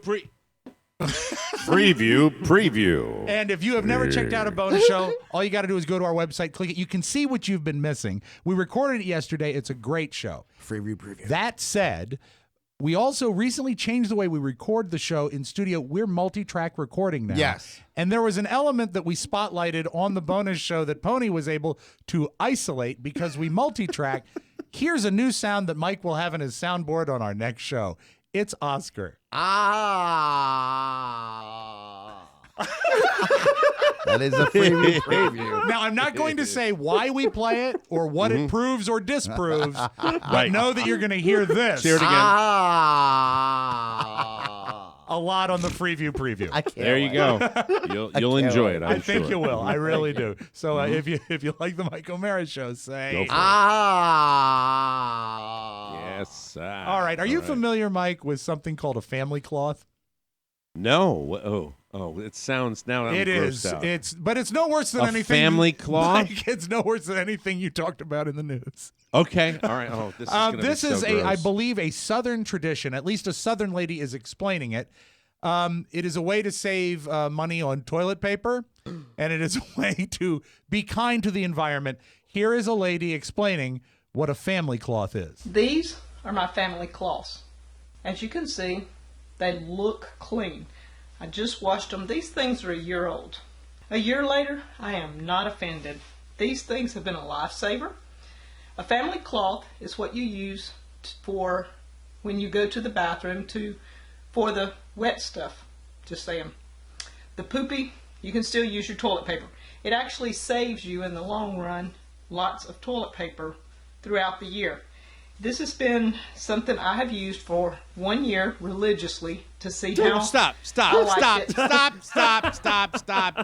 And if you have never checked out a bonus show, all you got to do is go to our website, click it. You can see what you've been missing. We recorded it yesterday. It's a great show. Preview. That said, we also recently changed the way we record the show in studio. We're multi-track recording now. Yes. And there was an element that we spotlighted on the bonus show that Pony was able to isolate because we multi-track. Here's a new sound that Mike will have in his soundboard on our next show. It's Oscar. That is a preview. Now, I'm not going to say why we play it or what it proves or disproves, but know that you're going to hear this. Hear it again. A lot on the preview. I can't there you go. You'll enjoy it. I think you will. I really do. So if you like the Mike O'Mara show, say go for it. Yes. All right. Are you familiar, Mike, with something called a family cloth? No. Oh, it sounds now. I'm grossed out. But it's no worse than anything. Family cloth. Mike, it's no worse than anything you talked about in the news. Okay. All right. Oh, this is I believe, a Southern tradition. At least a Southern lady is explaining it. It is a way to save money on toilet paper, and it is a way to be kind to the environment. Here is a lady explaining what a family cloth is. These are my family cloths. As you can see, they look clean. I just washed them. These things are a year old. A year later, I am not offended. These things have been a lifesaver. A family cloth is what you use for when you go to the bathroom for the wet stuff. Just saying. The poopy, you can still use your toilet paper. It actually saves you in the long run lots of toilet paper throughout the year. This has been something I have used for 1 year religiously to see how. Stop!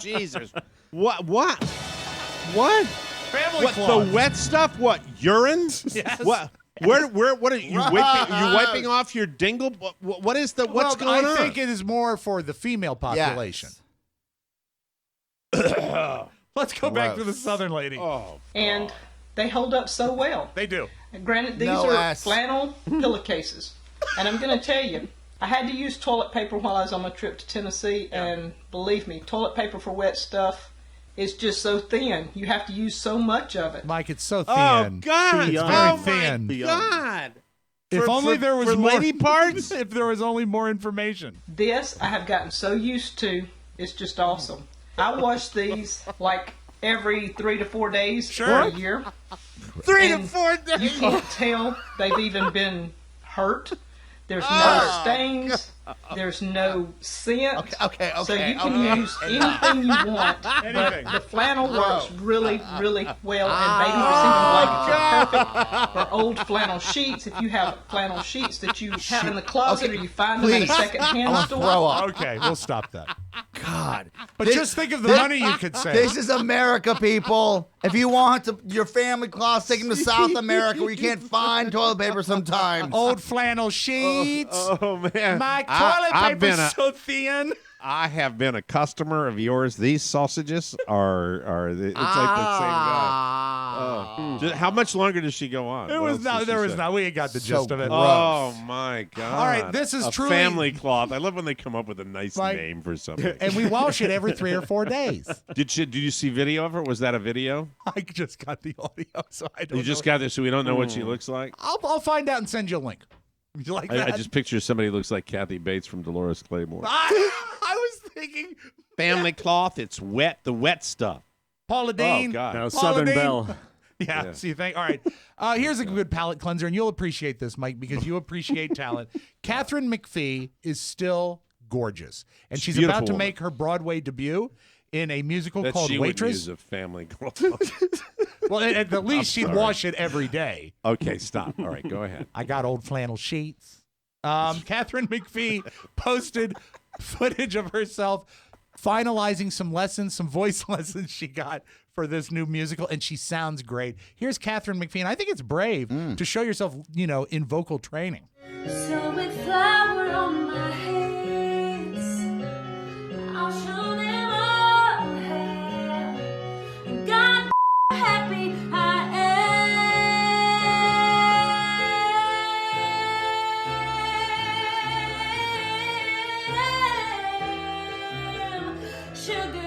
Jesus! What? Family cloth. The wet stuff? What? Urine? Yes. What? What are you wiping? You wiping off your dingle? What's going on? I think it is more for the female population. Yes. Let's go back to the Southern lady. Oh, and they hold up so well. They do. Granted, these are flannel pillowcases. And I'm going to tell you, I had to use toilet paper while I was on my trip to Tennessee, and believe me, toilet paper for wet stuff is just so thin. You have to use so much of it. Mike, it's so thin. Oh, God. It's Oh, very my thin. God. If only there was for more lady parts? if there was only more information. This I have gotten so used to. It's just awesome. I wash these like every 3 to 4 days for a year. 3 to And 4 days. You can't tell they've even been hurt. There's no stains. There's no scent. Okay. So you can use anything you want. But the flannel works really, really well. And baby seem like it's perfect for old flannel sheets. If you have flannel sheets that you have in the closet or you find them at a second-hand store. Okay, we'll stop that. God. But just think of the money you could save. This is America, people. If you want your family cloths, take them to South America where you can't find toilet paper sometimes. Old flannel sheets. Oh, man. My toilet I've been paper's so thin. I have been a customer of yours. These sausages are it's like the same guy. Oh. How much longer does she go on? It What was else does she say? not. We ain't got the gist of it. Oh my God! All right, this is a truly family cloth. I love when they come up with a nice name for something. And we wash it every 3 or 4 days. Did you see video of her? Was that a video? I just got the audio, so I don't. You just got this, so we don't know what she looks like. I'll find out and send you a link. Would you like that? I just picture somebody who looks like Kathy Bates from Dolores Claymore. I was thinking Family cloth. It's wet. The wet stuff. Paula Deen. Oh God. Now, Paula Southern Deen. Belle. Yeah, so you think, all right. Here's a good palate cleanser, and you'll appreciate this, Mike, because you appreciate talent. Catherine McPhee is still gorgeous, and she's Beautiful about to woman. make her Broadway debut in a musical called she Waitress. Would use a family cloth. Well, at the least, she'd sorry. wash it every day. Okay, stop. All right, go ahead. I got old flannel sheets. Catherine McPhee posted footage of herself finalizing some lessons, some voice lessons she got for this new musical, and she sounds great. Here's Catherine McPhee, and I think it's brave to show yourself, in vocal training. So with flower on my hands, I'll show them all how God happy I am. Sugar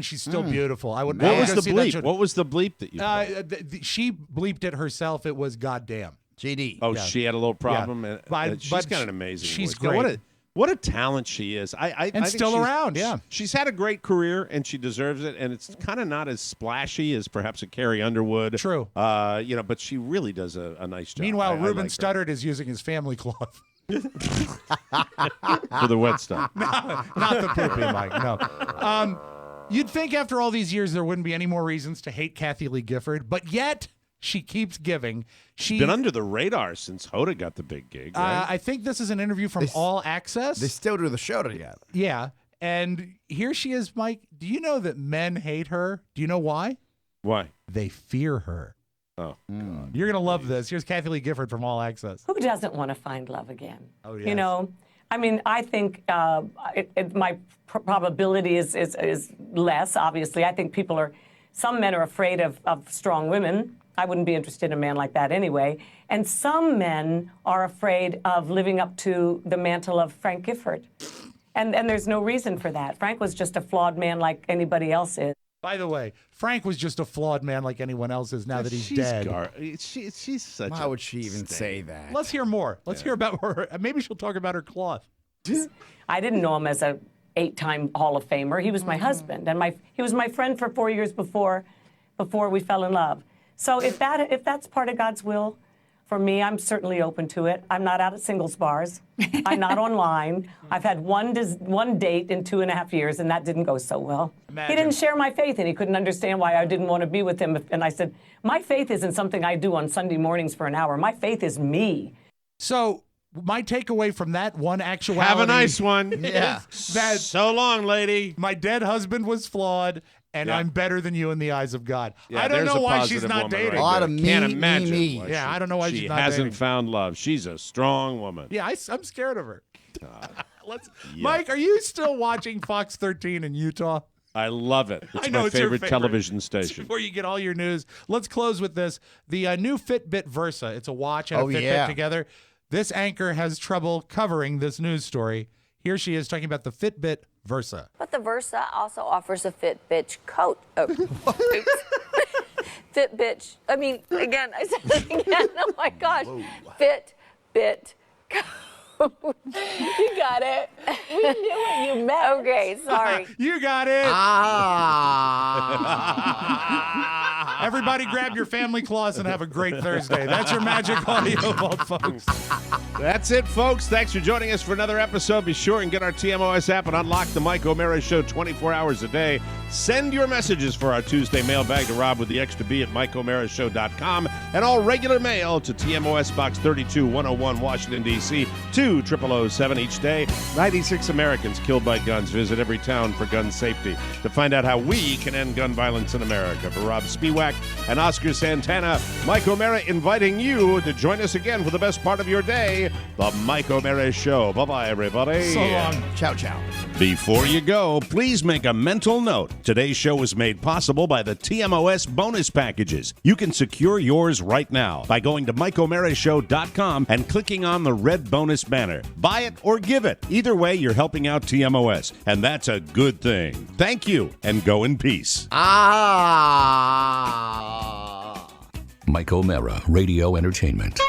She's still beautiful. I would. What I was would the go see that bleep? show. What was the bleep that you? Played? She bleeped it herself. It was goddamn. GD. Oh, Yeah. she had a little problem. Yeah. And she's But got an amazing she's voice. great. What a talent she is. I think still she's- around, yeah. She's had a great career, and she deserves it. And it's kind of not as splashy as perhaps a Carrie Underwood. True. But she really does a nice job. Meanwhile, I Ruben like her. Studdard is using his family cloth. For the wet stuff. Not the poopy, Mike. No. You'd think after all these years there wouldn't be any more reasons to hate Kathy Lee Gifford, but yet she keeps giving. She's been under the radar since Hoda got the big gig, right? I think this is an interview from All Access. They still do the show together. Yeah. And here she is, Mike. Do you know that men hate her? Do you know why? Why? They fear her. Oh, God. You're going to love this. Here's Kathy Lee Gifford from All Access. Who doesn't want to find love again? Oh, yes. You know, I mean, I think my probability is less, obviously. I think some men are afraid of strong women. I wouldn't be interested in a man like that anyway. And some men are afraid of living up to the mantle of Frank Gifford. And there's no reason for that. Frank was just a flawed man like anybody else is. By the way, Frank was just a flawed man like anyone else is now that he's dead. She's such Why would she even say that? Let's hear more. Let's hear about her. Maybe she'll talk about her cloth. I didn't know him as a 8-time Hall of Famer. He was my husband, and he was my friend for 4 years before we fell in love. So if that's part of God's will for me, I'm certainly open to it. I'm not out at singles bars. I'm not online. I've had one date in 2.5 years, and that didn't go so well. Imagine. He didn't share my faith, and he couldn't understand why I didn't want to be with him. And I said, my faith isn't something I do on Sunday mornings for an hour. My faith is me. So my takeaway from that one actuality. Have a nice one. Yeah. That so long, lady. My dead husband was flawed, and Yeah. I'm better than you in the eyes of God. Yeah, I don't there's know a why she's positive not woman dating. right A lot there. of Can't me, imagine me. why Yeah, I don't know why she's not hasn't dating. found love. She's a strong woman. Yeah, I'm scared of her. Mike, are you still watching Fox 13 in Utah? I love it. It's I know my it's your favorite television station. Before you get all your news, let's close with this. The new Fitbit Versa. It's a watch and a Fitbit yeah. together. This anchor has trouble covering this news story. Here she is talking about the Fitbit Versa. But the Versa also offers a Fit Bitch coat. Oh, oops. Fit Bitch. I mean, again, I said it again. Oh my gosh. Fit Bit coat. You got it. We knew what you meant. Okay, sorry. You got it. Ah. Everybody grab your family cloths and have a great Thursday. That's your Magic Audio Vault, folks. That's it, folks. Thanks for joining us for another episode. Be sure and get our TMOS app and unlock the Mike O'Mara Show 24 hours a day. Send your messages for our Tuesday mailbag to Rob with the extra B at MikeO'MaraShow.com and all regular mail to TMOS Box 32, 101, Washington, D.C. 20007 each day. 96 Americans killed by guns. Visit every town for gun safety to find out how we can end gun violence in America. For Rob Spiewak and Oscar Santana, Mike O'Mara inviting you to join us again for the best part of your day, the Mike O'Mara Show. Bye-bye, everybody. So long. Ciao, ciao. Before you go, please make a mental note. Today's show was made possible by the TMOS bonus packages. You can secure yours right now by going to MikeO'MaraShow.com and clicking on the red bonus banner. Buy it or give it. Either way, you're helping out TMOS, and that's a good thing. Thank you, and go in peace. Mike O'Mara, Radio Entertainment.